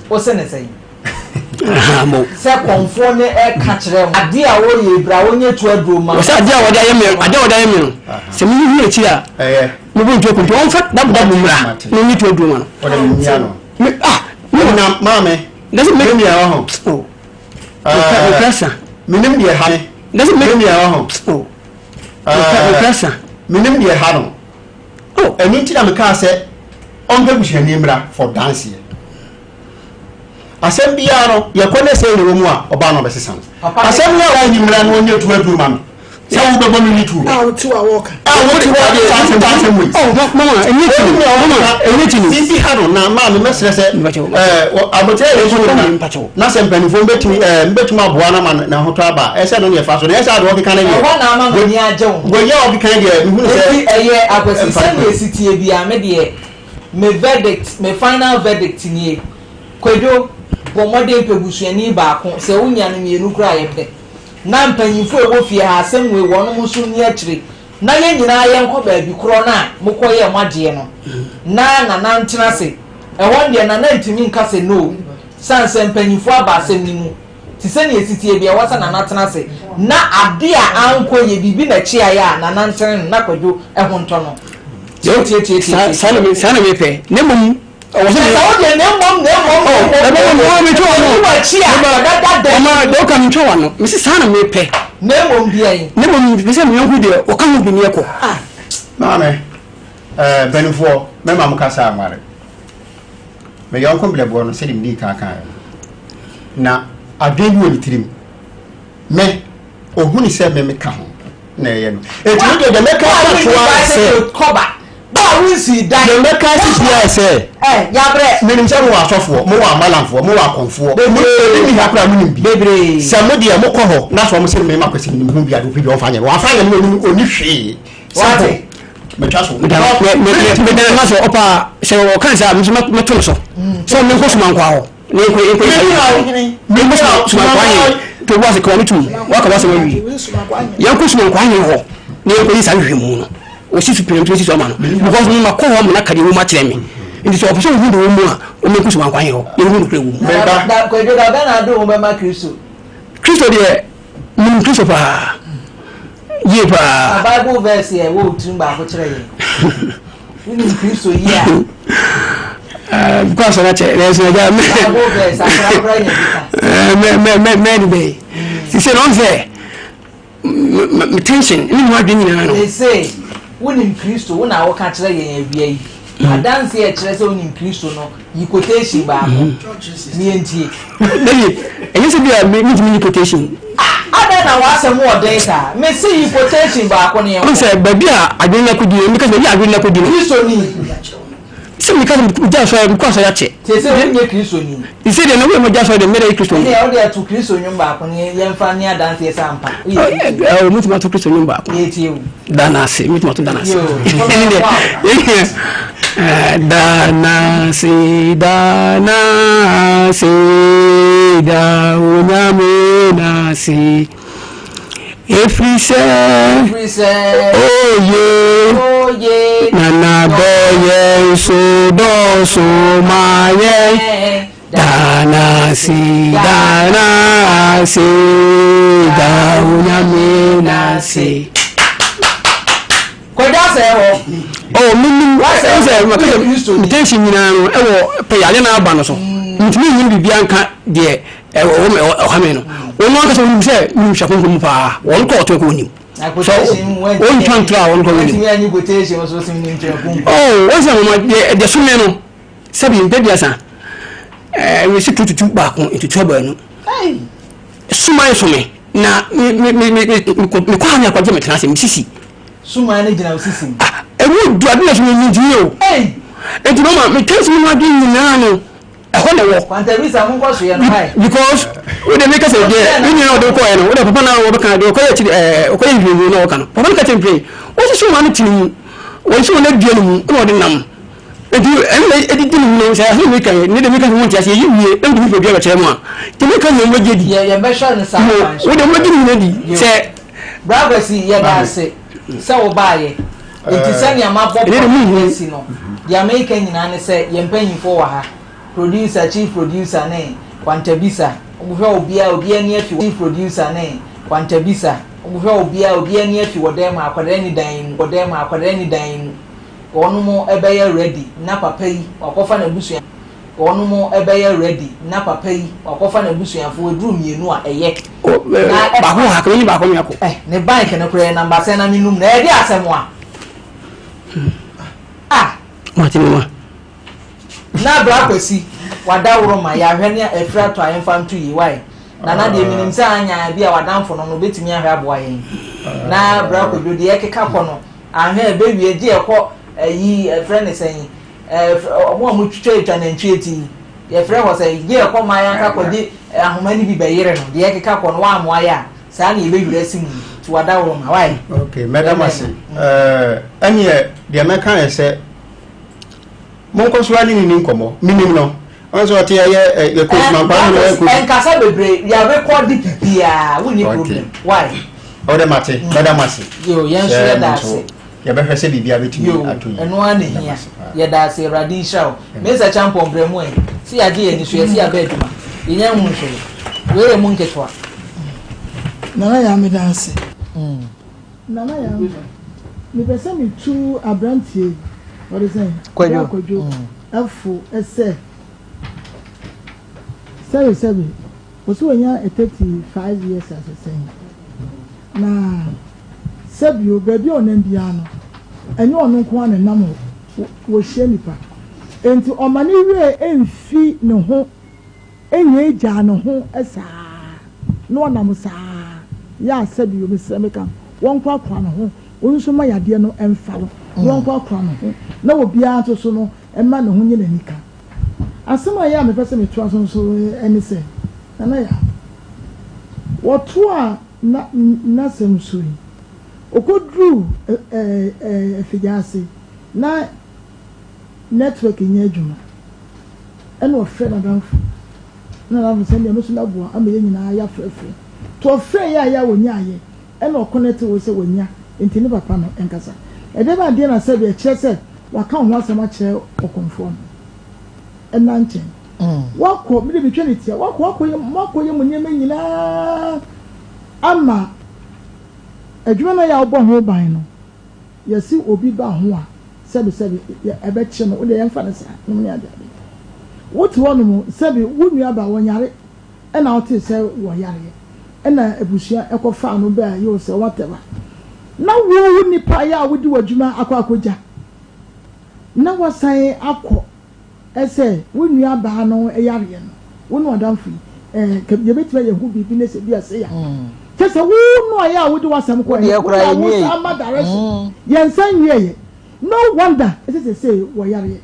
Speaker 1: o se ne sei
Speaker 5: mo
Speaker 1: se konfo ne e ka kire mo ade a wo ye bra wo nye tu aduro ma
Speaker 5: o sa ade a wo da ye me no se mi ni echi a mo bu ntu ko on fa dabu mura no ni tu aduro ma no
Speaker 6: o de mi ya no
Speaker 5: na
Speaker 6: mame
Speaker 5: doesn't make
Speaker 6: me ya ho
Speaker 5: oh pressure
Speaker 6: minim de ha
Speaker 5: doesn't make
Speaker 6: me ya ho
Speaker 5: oh pressure
Speaker 6: minim de ha no
Speaker 5: oh
Speaker 6: eni ti na me ka se on be buhia ni mra for dance ye asem bia no ye ko ne se ni mu a oba no be sesan asem na wa ni mra no onye tu aduru ma se wo be bomi ni tu
Speaker 2: ah tu a walk
Speaker 6: wo ti wa de dance mu
Speaker 5: oh mama eni ti ni
Speaker 6: bi ha no na ma me mesre se abote e so na se mpanifo mbetumi aboa na ma na hoto aba e se no ne fa so ne se ade wo kan ne ye
Speaker 1: ho na ma go ni aje wo
Speaker 6: go ye wo kan de mi hu se
Speaker 1: eye akwesi se ne sitie bia me de me verdict me final verdict ni kwedo bomode pebusuani ba ko se unya no mienu kura ye pe na mpanyimfo e wo fie ha asem we wono mo so ni akire na ye nyina ye nko ba bi kro na mokoye mwade no na ntena se e won de na ntimi nka se no sanse mpanyimfo aba asem ni mu ti se ne esitie bia wasa na ntena se na ade a anko ye bibi na chia ya na ntena na kwadwo e ho nto no
Speaker 5: sana me pe ne mum o se
Speaker 1: o de ne mum
Speaker 5: me to no ma do ka me to no me se sana me pe
Speaker 1: ne mum bia yi
Speaker 5: ne mum me se me yanku de o ka mu bi ne ko
Speaker 6: ma me benifo me ma muka sa amare me yanku blebo no se di kan na adwen wo ni tirim me ohuni se me ka ho na ye no e ti de me ka to se
Speaker 1: koba ba wunsi dan
Speaker 6: the make us here say
Speaker 1: yabre
Speaker 6: menim say mo asofo mo wa malamfo mo wa konfo bebre mi hakura mo nimbi bebre samo dia mo kɔ na so mo se me makwesi nim hu bia do bi on fanya wa fanya no oni hwe wate me twaso me na so opa se wo kan sa me to so so me ko suma nkwa ho ne ko me mo suma nkwa he to was ko ni tu wa ka was wi ya ko suma nkwa he ho ne ko isa hwe mu no o si superior to si so ma no because me ma ko ho me na kade wo ma kire me ndi so option hu do wo mu a o me ko suma nkwa he ho ye hu no kire wo
Speaker 1: da ko do da na do wo be ma Kristo
Speaker 6: de mun Kristo pa ye pa
Speaker 1: Bible verse here wo tun ba ko kire ye ni Kristo yi a
Speaker 6: because na che there's no ja
Speaker 1: Bible verse akra ye
Speaker 6: me si se non se me tension ni mo adwin na no
Speaker 1: they say wonim Kristo wo na wo ka kire ye bia yi adanse e kire se wonim Kristo no yi quotation ba ko ni entie
Speaker 6: enye se bia me quotation
Speaker 1: ada na wasem wo data me see yi quotation ba ko ne
Speaker 6: on se ba bia adwin na kudi me ka se bia adwin na kudi
Speaker 1: Kristo ni
Speaker 6: se me ka ja so ko so ya che
Speaker 1: se nye Kristo ni
Speaker 6: ise de na we mo ja so de mere Kristo ni
Speaker 1: e o de to Kristo nyum ba ko ne yemfa ni adanse e sampa
Speaker 6: o mo ti ma to Kristo nyum ba ko
Speaker 1: ye tie o
Speaker 6: danase mi ti ma to danase da unyame nasi efrise oye nana boye so do so maye danasi da unyame nasi
Speaker 1: Koda se ho
Speaker 6: oh mimi se ma tension nyina no e wo pe yale na aba no so ntimi yin bibia nka de e wo ha me no ono aka so se mi hwa konko mu pa won ko to ko nim so on tantra won ko nim oh wo se ma de so me no sabi mpe bia sa we se tututu ba ko tutu ba no suma so me na mi kwa nya kwa je metena se mi sisi
Speaker 1: suma na gina osisi
Speaker 6: ewu du ade na so mi ji o enti mama me tell me what you na no e ho na wo
Speaker 1: kwanta visa mun ko so ye no hai
Speaker 6: because we dey make us again we know do ko e no we dey papa na wo be kan do ko ye chi ko ye bi no kan papa ka temple o si suma na tinu o si na dua no mu o de nam enti edi tinu no say he make ni dey make us want ya say yi wie e do bi ba chere mu a ti make us no jedi
Speaker 1: ye be sure na sa
Speaker 6: we dey make ni di say
Speaker 1: brother si ye da se se wo baaye enti se ni amabo si no the American nyina ne se ye mpanyimfo wa ha producer chief producer ne kwantabisa obuhwe obia ni afi chief producer ne kwantabisa obuhwe obia ni afi wodem akwada ni dan onu mo ebeye ready na papa yi akofa na busu onu mo ebeye ready na papa yi akofa na busu afo eduru mienu a eye
Speaker 6: ba ho ha ko ni ba ko mi ako
Speaker 1: ne bank ne kure number se na minum na edi asemo a
Speaker 6: Matinuma
Speaker 1: na bra kwesi wadaworo ma ya hwe ne afra to ayemfa ntu yi wai na de minim se anya bia wadamfo no betimi ahwe aboa yen na bra kwodo de ekeka kɔ no ahwe be wie di ekɔ yi friend sen omo twetwa na ntweti ye frɛ ho sɛ ye ekɔ ma ya ka kɔdi ahoma ni bi bayere no de ekeka kɔ no wa amoa ya saa na ye be wura simu to wadaworo ma wai
Speaker 6: okay madam ase anye de meka ese mon ko so ani ni nkomo minim no on so te ye coach man pa no ye coach
Speaker 1: en kasa bebre ya record pipia we ni problem why
Speaker 6: o de mate madam ase
Speaker 1: yo yen so ya da ase
Speaker 6: ya be hwese bibia betumi atoyi
Speaker 1: eno ani hia ya da ase radi show mesa champion bremu en si ya je ni so ya si ya beduma yenya hu so we mu nketwa
Speaker 2: na ya me da ase na ya me pese mi tu abrantie what is it kwajo afu ese seven osu anya 35 years as a saying na sebio baby onan bia no enye ono nko an nam wo hye nipa enti omani we emfi ne ho enye eja ne ho esa no onam saa ya sebio me semeka won kwa ne ho onso ma yade no emfa no won kwa kwa no na obi a to so no e ma ne ho nye nanika asema ya me pese me to aso so eni se na ya woto a na semsui okodru efigase na network nya adwuma ena ofre na danfo na na me se ne so na boa ama ye nyina ya frefre to ofre ya wonya aye ena oconnect wo se wonya enti ne papa no enkasa ede ba de na se be kire se waka ho asema kire okonfo no ena nchen wako mi de bitwe ne tia wako ye munyema nyina ama adwuma na ya obo ho ban no yesi obi ba ho a sebe ebe kire no de yemfa ne sa no ne ade wotu wono mu sebe wonu aba wonyare ena wote se wo yare ena ebusua ekofa no ba yo se whatever na wo nipa ya wodi wadwuma akwakoja na wasan akọ ese wonu aba no yare no wonu odamfu ye betima ye hu bibi ne se bia se ya kese wonu aya wodi wasam ko ye wo ama direction ye nsan wiye no wonder it say wo yare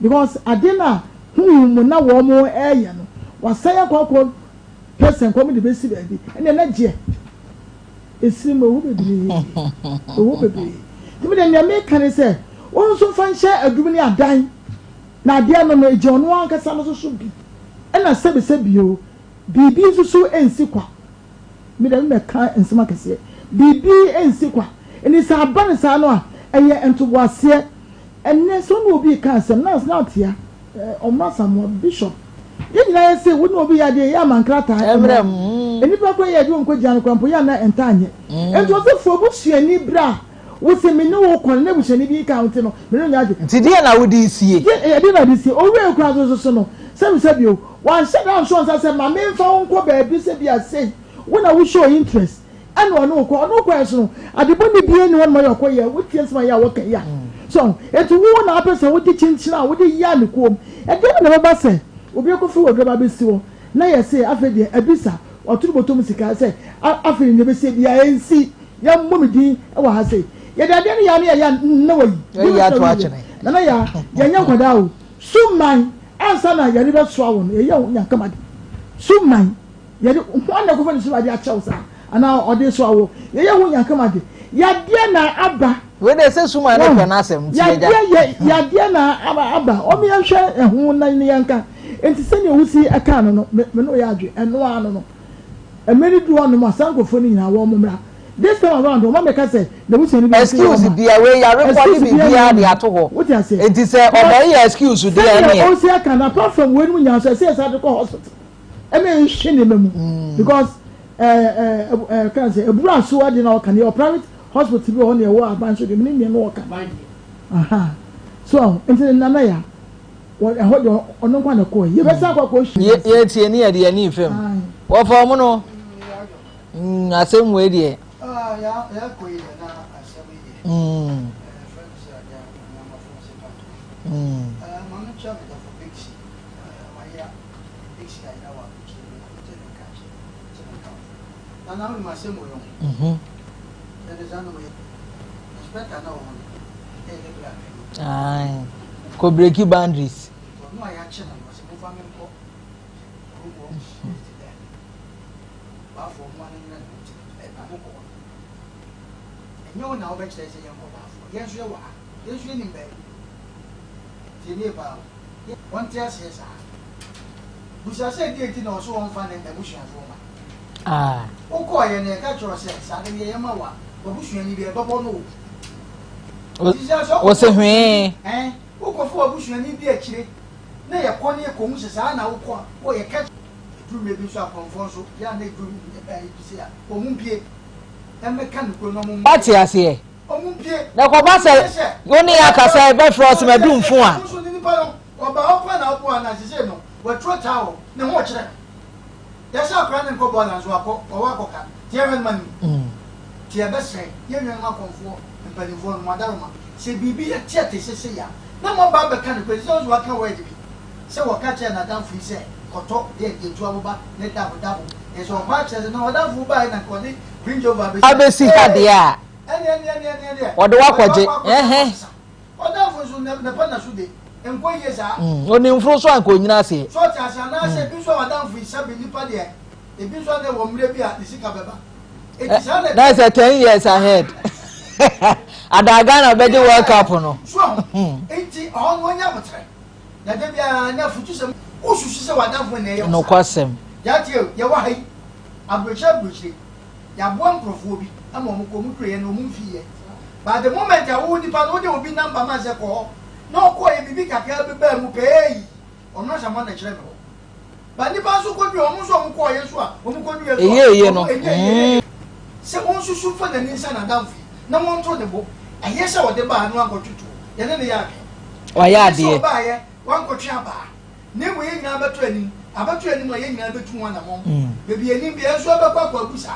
Speaker 2: because adena mu na wo mo eye no wasan akọ person come the best baby and then na esi mo wo bebre timi de nya me kan say won so fan share adum ni adan na de no no eje ono ankasa no so bi e na sebi o bibi so ensi kwa me de me kan ensema kase bibi ensi kwa eni sa ban sa no a eye entoboase enne so no obi kan sem na tia o masamo bishop yina say wonu obi ya de ya mankrata emrem enipa ko ya de onko jan kwampo ya na entanye ento se fo busuani bra wo se me ne wo kon na busuani bi count no me no nya de
Speaker 1: tidie na wodi sie
Speaker 2: ye de na de sie o we kura so no se bi o wan se down so say ma me fa onko ba bi se bi asay wo na wo show interest and ono ko eso no adebo ni bi ni won ma yo ko ye wo tiens ma ya wo kan ya so etu wo na apesa wo di chinchina wo di ya ne kom e de na ba se obi ko fi wodro ba besi wo na ye se afedi abisa oturu botom sika se afedi ne besi bia ensi ya mmomidi e wa ha se ye de ade ne ya ne ya na wayi
Speaker 1: ya to achene
Speaker 2: na ya nya nkwada o suman ansa na ya ribe so awo no ye ya nya kamade suman ye de wanda ko fa ne so ade a chausa ana ode so awo ye ya nya kamade ya de na aba
Speaker 1: we dey say suman na kwa na asem
Speaker 2: ya de na aba o mi ya hwe ehun na ne yanka enti se ne wusi aka no me no ya adwe eno ano no emeri du ono ma sankofo ni nyina wo momra this time around o ma make say the wusi ni
Speaker 1: excuse dia we ya record bi bia de ato ho enti se obo ya excuse dia ne
Speaker 2: o si aka na platform we ni nyina so say say to hospital eme hwe ne memu because can say ebura so ade na o kan your private hospital bi ho na e wo aban so de me ni no o kan aha so enti na na ya I hold on no one ko ye besa kwa ko shi
Speaker 1: ye tie ni ye de ni fam wo fa mo no asem we de
Speaker 7: ya ko ye na asem ye friends ya na ma fo se pa ma no cha me da fo big ma ya big ya na wa ki te ne ka chi na ma se mo yo de za no me respect na wo e de bla
Speaker 1: ai ko break boundaries
Speaker 7: no ya chi na mo se mo fa me ko ko ba fo mo na na mo ko enyo na obe chire se yanko ba fo yenhwe wa yenhwe ni mbe ti ni ba won ti ase sa busa se di eti na o so won fa na ebusua fo ma o ko ye na ka choro se sa de ye ma wa obusua ni bi e babo no
Speaker 1: o se hwe
Speaker 7: o ko fo obusua ni bi e chire na ye ko ne ko mu se sa na o ko o ye ka du me bi so akonfo so ya na du e bi se ya o mu pie
Speaker 1: Ati ase na ko ba se woni akasa e be frost me du mfun a
Speaker 7: oba opa na opo na sese no we tro tawo ne ho kire ya sha kra ne ko balance wako o wako ka tieven man tie be se ye nwen akonfo mpalifo no madaroma se bibi ya tiete sese ya na mo ba be ka ne kwezi so waka we di se waka che na dan fu se koto de etu aboba ne dabo e so ba che na odan fu ba na ko ni bring over
Speaker 1: abesi kadia ɔde wakɔgye
Speaker 7: ɔdafo so na pana so de enko ye sa
Speaker 1: oni mfuro so anko nyina ase
Speaker 7: so ti asa na se bi so ɔdafo isabe nipa de ebi so na wo mre bi a isika beba
Speaker 1: that's a 10 years ahead adaga na beje world cup no
Speaker 7: so enti on wonya botre na de bia na futu sem osusu se wadafo na ye
Speaker 1: no kwasem
Speaker 7: ya tie ye wa hai abroche ya bo amprofo bi ama mo ko mu kure na mo mfiye but the moment I would nipa no de obi number ma se ko no ko e bibi kakra be ba mu pay ono sama na kire me ho but nipa so ko bi o mu so mu ko ye so a o mu ko bi ye so
Speaker 1: no
Speaker 7: se on susu fa na ni nsa na damfi na won to de bo aye se wo de ba no akotutu ye ne ya ke
Speaker 1: wa ya de
Speaker 7: so ba ye wan ko twa ba ne mo ye nyina beto ani abeto ani mo ye nyina betu won na mo bebi ani bi enso be kwa kwa busa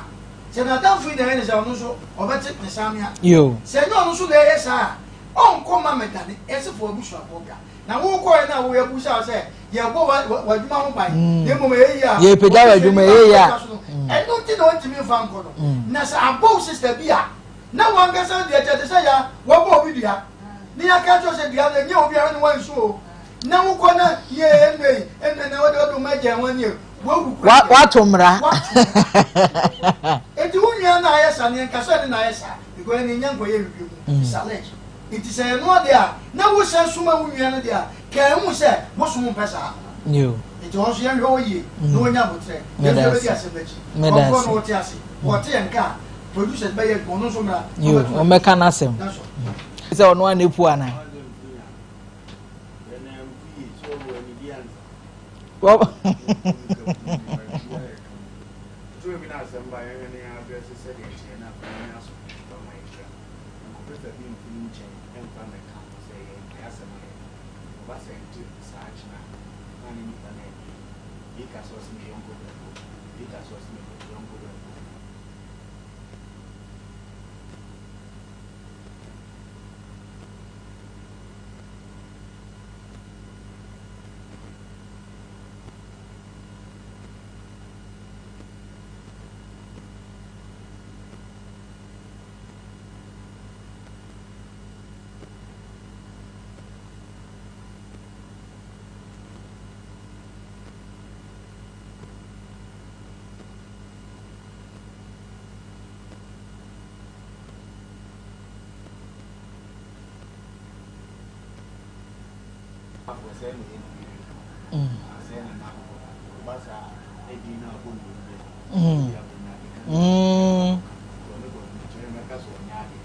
Speaker 7: se na damfi na ye ne se ono so obete pesamia
Speaker 1: yo
Speaker 7: se no ono so de ye sa on ko ma medane ese fo abusu aboga na wo ko ye na wo ya busa se ye go wa djuma ho ban ye mo ye ya
Speaker 1: ye peja wa djuma ye ya
Speaker 7: eno ti no ntimi fa nko no na sa abo sister bia na wan ga sa de tete sa ya wo bo obi dia ni ya ka cho se dia na nye obi ara ni wan so na wo ko na ye ene na wo do ma je wan ye
Speaker 1: wa tomra
Speaker 7: eti unya na ayesa ni nka so ni na ayesa because ni nyango ye bibi challenge iti se no dia na wo se suma unya no dia ka mu se wo so mu pesa
Speaker 1: yo
Speaker 7: iti on so ye ho ye no onya botre ye be dia asebechi ko no ti ase wo ti enka producers be ye ko no so mra
Speaker 1: yo o meka na sem se ono anepu ana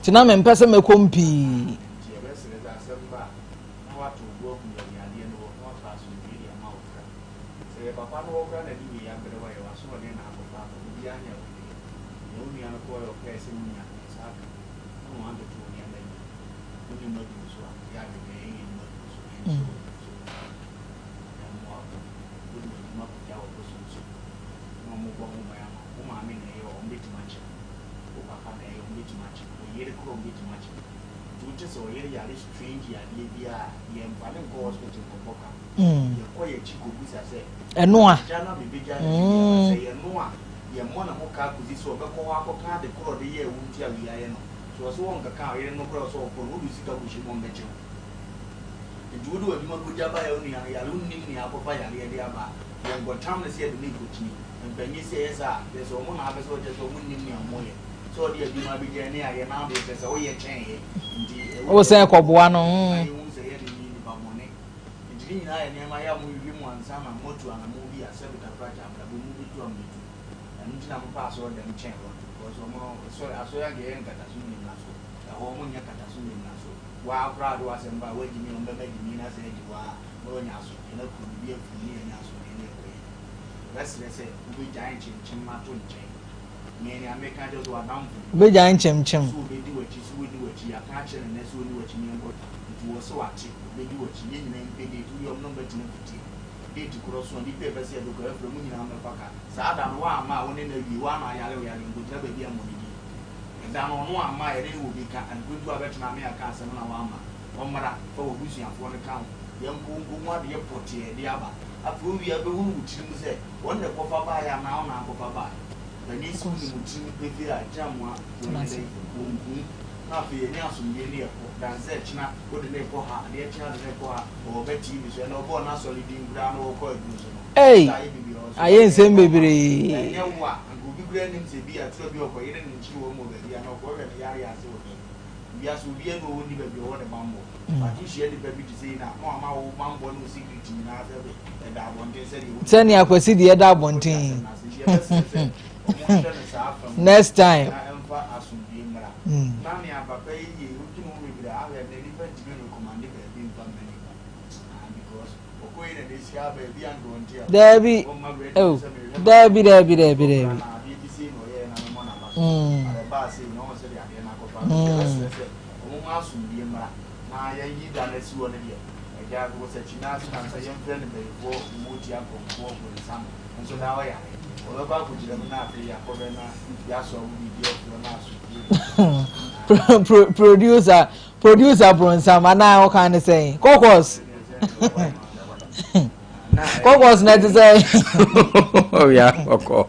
Speaker 1: tina me mpese me kompi enoa
Speaker 6: ye mona mo ka kuzi so be ko wa ko ka de kro de ye wunti awi aye no so so won ka ye no kro so ko wo bi sika ku shi mo meje njudu wa bima ku jaba ya uni ya lu ni akopa ya le de aba ye ngo tam na se de ni ko ti mpanyi se yesa de so mo na be so je so mo ni amoye so de bima bi je ni aye na be se o ye chen ye ndi
Speaker 1: o se ko boa no
Speaker 6: ni na ya nema ya mu wi mu ansa ma motu ana mu bi ase beta praja abla bu mu bitu ambitu anu tina mu pa so dem chen ro because mo so aso ya ge en kata su ni na so ya ho mu nya kata su ni na so wa pra do ase mba wa jimi on beba jimi na se ji wa mo nya so ina ku bi e ku ni nya so ni ko ye rest le se bu jain chin ma to chen me ni ameka jo so adam
Speaker 1: be jain chem
Speaker 6: so be di wachi so di wachi ya ka chere ne so di wachi ni ngo wo so wachi be di wachi ni na impede tu yo no betina fiti date cross on di paper se do ko e from ni na me paka sa da no wa ma woni na wi wa na yale ngo tira be bia mo ni da no no ama ye ni wo bi ka an kuntu abetina me aka asem na wa ma o mara fa wo busu afo ne kan ye ngongo mu ade potie de aba afo wi abe hunu wutiri mu se won ne kofa ba ya na ona kofa ba when you school in the Jamwa, not be any answer near than said China, go to Nepoha, the China Nepoha, or Betty, so no born as solid in ground or coil.
Speaker 1: Hey, I ain't saying baby.
Speaker 6: And you what, and go be granting to be a trouble for eating in two or more than the other area. Yes, we be able to be on the mambo. But you share the baby to say now, Mamma, one born with secret in another, and I want to say you.
Speaker 1: Send you a see the other one thing. Next time. Debbie, oh, Debbie. Producer Bronsam, and now what can I say? Cocos. Cocos, not to say.
Speaker 4: Oh, yeah, of course.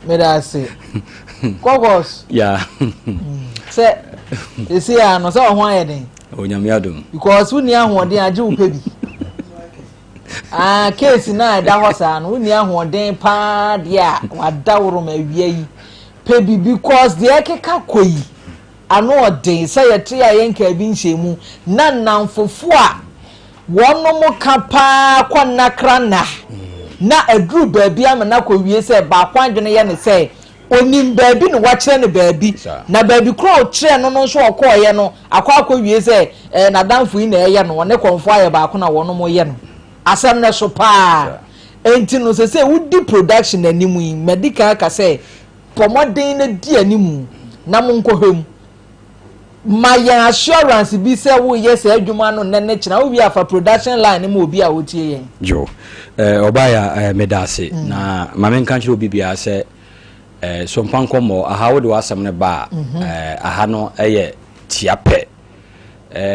Speaker 1: May I say? Cocos.
Speaker 4: Yeah.
Speaker 1: Say, you see, I know so why then.
Speaker 4: Oh, Yamiadum.
Speaker 1: Because we near one day I do baby. Ah, case na da hosan, we near one day pa dia, what dawro me wie. Baby because the ekeka koyi. Ano den say ya tria yenka bi nhemu na namfofo a wono mo kapa kwana krana na aduru baabi amana ko wie say ba kwanjene ye ne say onim baabi ne wa kire ne baabi na baabi kro kire no no so okoye no akwa wie say na danfo yi na eye no ne konfo aye ba ko na wono mo ye no asem ne so pa enti no say wudi production animu yi medical ka say pomodin na di animu na mo nkohwem my assurance be say wo yes adwuma no nene kina wo bi afa production line mo obi a wotie yen
Speaker 4: jo obaya medase na mame nka kire obi bia say Sompa Nkomo aha wo de wasam ne ba aha no eye tiape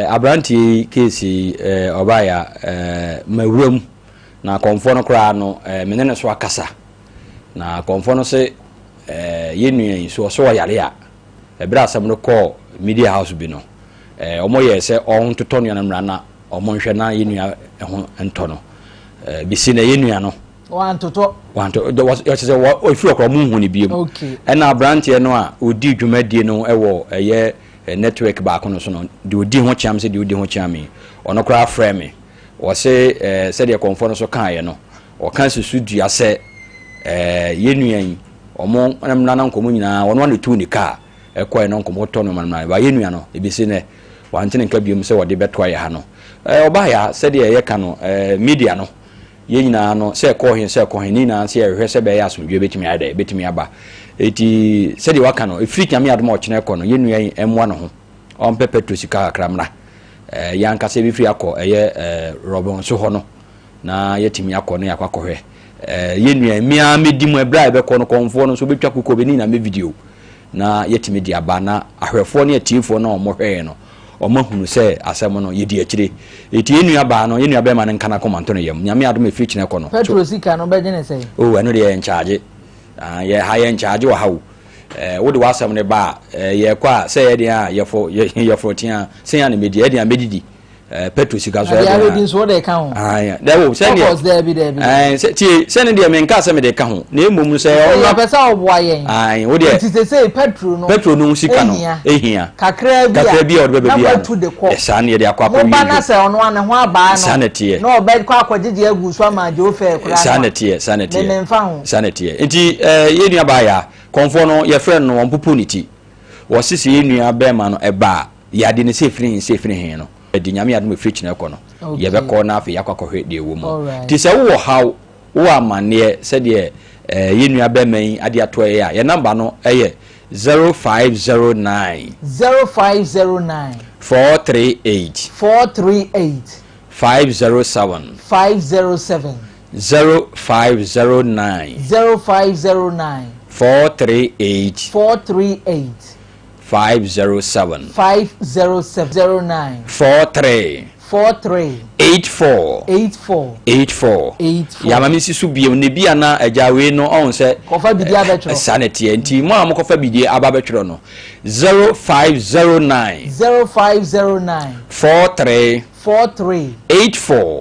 Speaker 4: abranti kesi obaya mawuram na konfo no kra no menene so akasa na konfo no se yenuan so yare a ebra asam no call media house bi no omo ye se on toto no na mra na omo nhwe na yenua ho ento no bisi na yenua no
Speaker 1: wan toto
Speaker 4: yo se o fi okro mu hu ni biem
Speaker 1: okay
Speaker 4: na branch no a odi dwumadie no ewo eye network ba ko no so no de odi ho chiam se de odi ho chiam ono kra frame wo se se de konfo no so kan ye no o kan se su dua se yenuan omo na nkomo nyina wono na tu ni car ekwa no nkomo to no man ba yenua no ebisi ne wantene nka biom se wode beto aye ha no oba ya se de ye ka no media no ye nyina no se ko hin ni na se ehwe se be ya asomdwe betimi aba eti se de waka no efiri nyame adom ochene ko no yenua emwa no ho on pepeto sika akramra yanka se bi firi akọ robon so ho no na yetimi akọ no yakwa kohwe yenua mia medimu ebra be ko no konfo no so betwa kokko be ni na me video na yetimi di aba na ahwefo ne atifo na omohwe no omahunu se asem no yedi akire eti yenua ba no yenua be ma ne nkana komanto no yam nyame adom efiri chine ko no
Speaker 1: petrol sika no be gene say
Speaker 4: oh eno de en charge ye high en charge wa hawo wo de wasem ne ba ye kwa se ye dia ye fo tia se ya ne media ye dia medidi petrol sika so
Speaker 1: ya we din so de ka ho
Speaker 4: ah there wo se ne se ne dia men ka se me de ka ho na emom se
Speaker 1: o pesa oboa yen
Speaker 4: wo de
Speaker 1: ti se petrol no
Speaker 4: sika no ehia
Speaker 1: kakra bia
Speaker 4: o de be bia esa ne de akwa kwa
Speaker 1: mo ba na se ono ane ho aba no
Speaker 4: sanete
Speaker 1: no o be kwa akwajeje agu so ma je o fe kura
Speaker 4: sanete
Speaker 1: me mfa ho
Speaker 4: sanete enti ye nua ba ya konfo no ye friend no won niti wo sisi ye nua be ma no eba ya de ne se firi hen no di nyame adom efiri chine ko no ye be ko na afi yakwa kohwe de wo mu ti se wo haw wo amane se de ye nua be man ade ato ye ya number no eye 0509 438 507
Speaker 1: 0509 438
Speaker 4: 507
Speaker 1: 507
Speaker 4: 43 84 ya mama si so biem ne bia na ajawe no on se
Speaker 1: kofa bidi abetro
Speaker 4: sanete nti mo am kofa bidi ababetro no 0509 43 84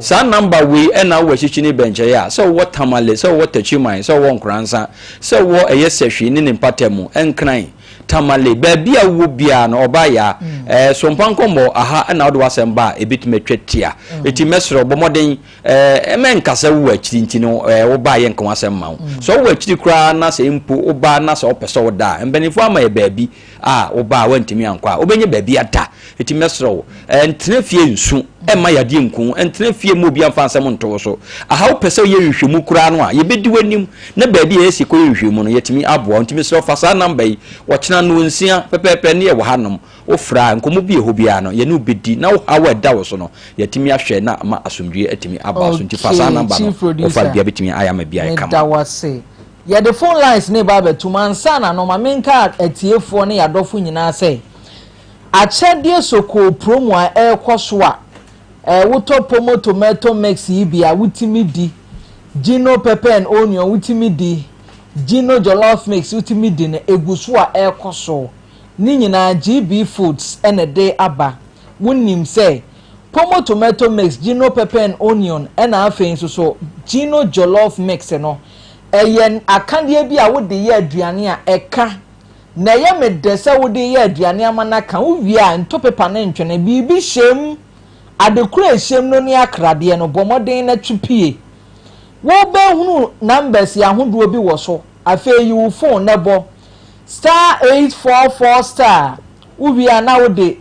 Speaker 4: sa number we na wo chichini benche ya so what tamale so what tachiman so won kransa so wo eyesehwe ni mpatemu enkran tamale baby a wo bia na obaya Sompa Nkomo aha na wo de wasemba ebitumetwetia eti mesro bomoden emenkasa wo akiri nti no wo ba ye nka wasemma so wo akiri kra na se mpo wo ba na se opeso wo da embenifo ama ye baby wo ba wantimi ankwa obenye baby ata eti mesro entene fie nsu ema yade nku entene fie mo bia mfa nsem nto so aha wo pese ye hwehwemu kra no a ye bedi wanim na baby ye si ko hwehwemu no yetimi abo ntimi mesro fasa number yi wo chena no nsia pepepe ne ye wo hanom wo fra nkomo bi ho bia no ye no bedi na wo hawa da wo so no yetimi ahwe na ma asomdwe etimi aba so nti fasa number no wo fa bia betimi ayama bia ye kama
Speaker 1: da wase ye the phone lines ne ba betu mansa na no ma menka atiefo ne yadofo nyina se achede soko promo a ekoso a woto pomo tomato mix ibia wutimi di gino pepper and onion wutimi di gino jollof mix wutimi di na eguso a ekoso ni nyina GB foods ene de aba wonim se pomo tomato mix gino pepper and onion ena afein so gino jollof mix no eyen akandie bi a wode ye aduane a eka na ye medese wode ye aduane amana ka wo wi a nto pepa na ntwene bibi shem adekura shem no ni akrade no bomoden na twipie wo be hunu numbers ya hodo bi wo so afa yi wo phone nebo *844 star wo wi a na wode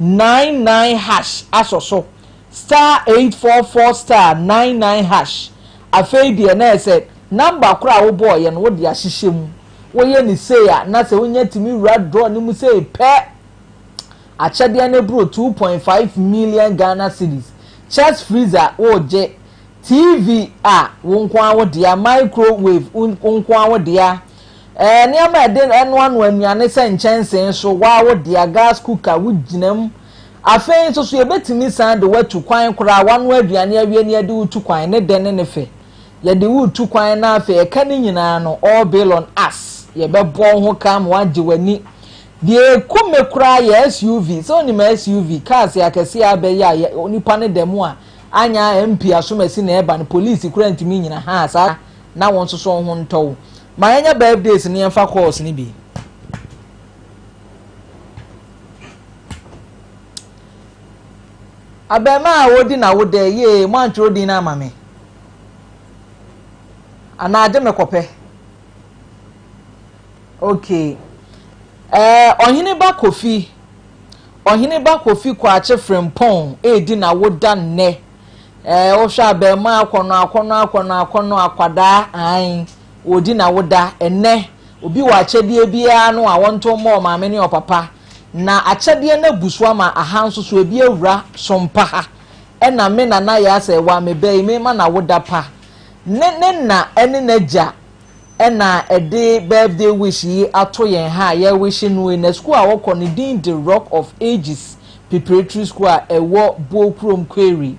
Speaker 1: 99 hash asoso *844 star 99 hash afa die na ese number kura wo boy ye no wo de ahyehye wo ye ni say a na se wonya timi wura draw ni mu say pe achade na bro 2.5 million Ghana cedis chest freezer wo je TV wo nkwa wo de microwave wo nkwa wo de ni ama eden eno anu anuane se nchensen so wa wo de gas cooker wo ginam afein so so ye betimi san de watu kwan kura wanu aduane awie ni ade wutu kwan ne den ne fe ye de wutu kwan na afa eka ni nyina no all bill on us ye be bon ho kam waje wani de kume kura ye SUV so ni ma SUV cars ya kese abe ya onipa ne demo a anya MP asomasi na eba ne police kura ntimi nyina ha sa na won so ho ntow ma anya birthdays ni emfa course ni bi abema wodi na wode ye mo antro di na amame ana ade mekope okay ohini ba kofi kwa ache frempon edi na woda nne o hwa abema akono akwada an odi na woda enne obi wa achedie bia no a wonto mo maame ne opapa na achedie na busu ama ahanso so ebi awura sompa ha ena me na Yaa Serwaa me be me ma na woda pa ne na ene naja ena ede birthday wish yi ato yen ha ye wish no na school a wokọ ne din the Rock of Ages preparatory school a ewo Bokrom Query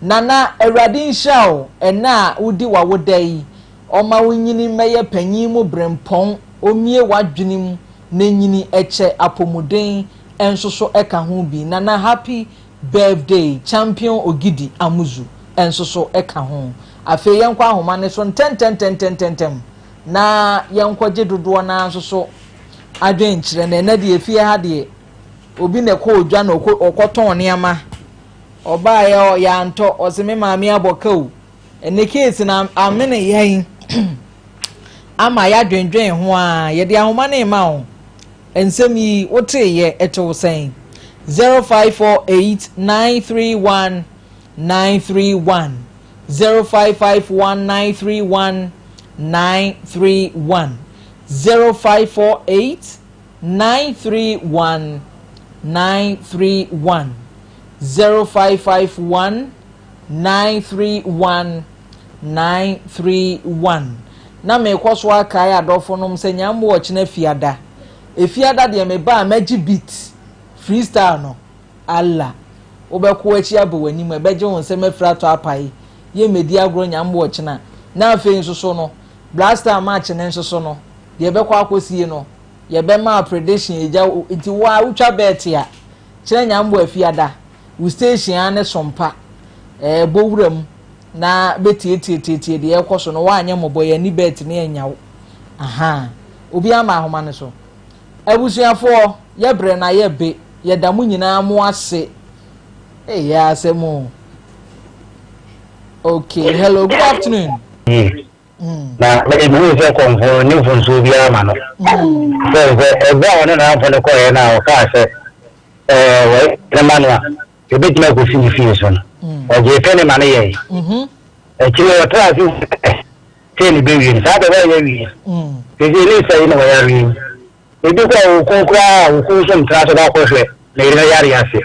Speaker 1: nana Awurade nhao ena wudi wa woda yi oma wonyini meye panyin mu brempon omie wadwenim na nyini eche apomuden ensoso eka ho bi nana happy birthday champion Ogidi Amuzu ensoso eka ho afi yenkwa ahoma ne so ten na yenkwa je dodo na ensoso adwen kire na na de efie ha de obi ne ko odwa na okoton ne ama oba ya nto oseme maami aboka o ene case na amene yen ama ya dwendwen ho a ye de ahoma na ma o ensem yi wote ye eto sen 0548931931 0551931931 0548931931 0551931931 na me kwaso aka ya adofo nom se nyambo wo chena fiada efiada de me ba magi beat freestyle no alla obeko achi abo wani mu ebeje won se mafra to apai ye medi agro nyambo wo chena na afi nsoso no blaster match ne nsoso no ye beko akosie no ye be ma prediction eja nti wa utwa bet ya chena nyambo afiada u station ane sompa bowuram na betie de ekoso no wa anya moboye ni bet ne enyawo aha obi ama ahoma ne so abusuafo ye bre na ye be ye damu nyina mo ase Yaa Serwaa. Okay, hello, good afternoon.
Speaker 8: Na me mu se konfo ni funso bia ma no. So ebe awon na afo ne ko ye na o ka se we na manua. E be tuma ko fi fi so no. O je fe ne ma ne ye. Chile o tra fi se ni be wi sa be ye wi. Ke je ni sai no ya wi. E bi ko kra o ko so tra so da ko hwe. Na ire ya ri ase.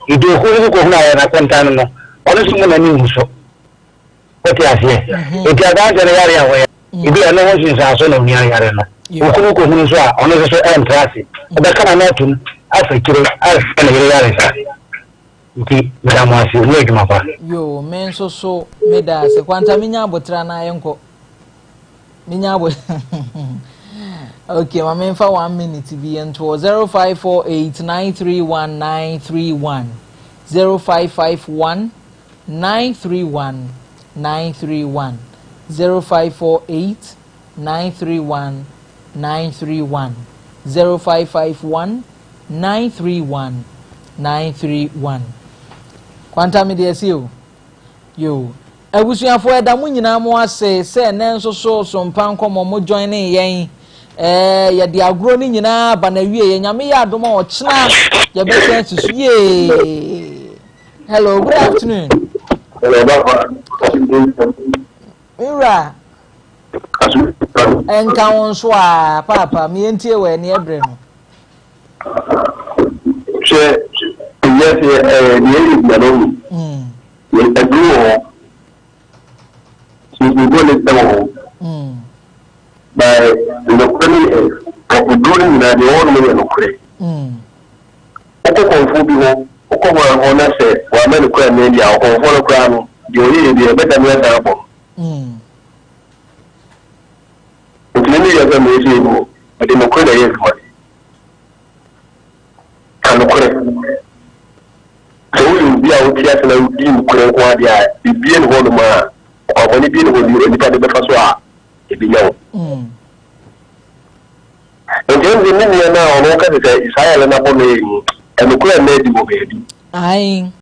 Speaker 8: E do ko na ya na kwanta no. Ono sumo na ni muso. What I say, if you are down to the area where if you are no one since I saw no near Yarena, you couldn't go on the end traffic. But I cannot let him as a kid as a
Speaker 1: yo, men so made us a quanta minya botrana uncle. Minya. Okay, my man for 1 minute to be into 0548931931 0551 931 931 0548 931 931 0551 931 931 Kwanta me dey see yo abusuafo eda mu nyina mo ase se ne nso so Sompa Nkomo mo join yen ye di agro ni nyina ba na wie ye nyame ya adoma o chena ye be sense su ye hello good afternoon. Mira enka won so a papa me entie we ne ebre no
Speaker 8: che yes ni na no ye agro si ni go le tawo by the community of the growing na the one me no kure ko konfu bi ho ko wa ona se wa me no kure me dia ko konfu no kura no de oyi de be da me da bo Ukini ya za me se bo de no kure ye ko kan kure so wi bi a o ti ase na bi no kure ko adia bi en ho no ma ko ni bi no ho ni pa de be fa so a e bi yawo Nje ndi ni na ono ka se Israel na bo me ni e no kure na di bo be bi ai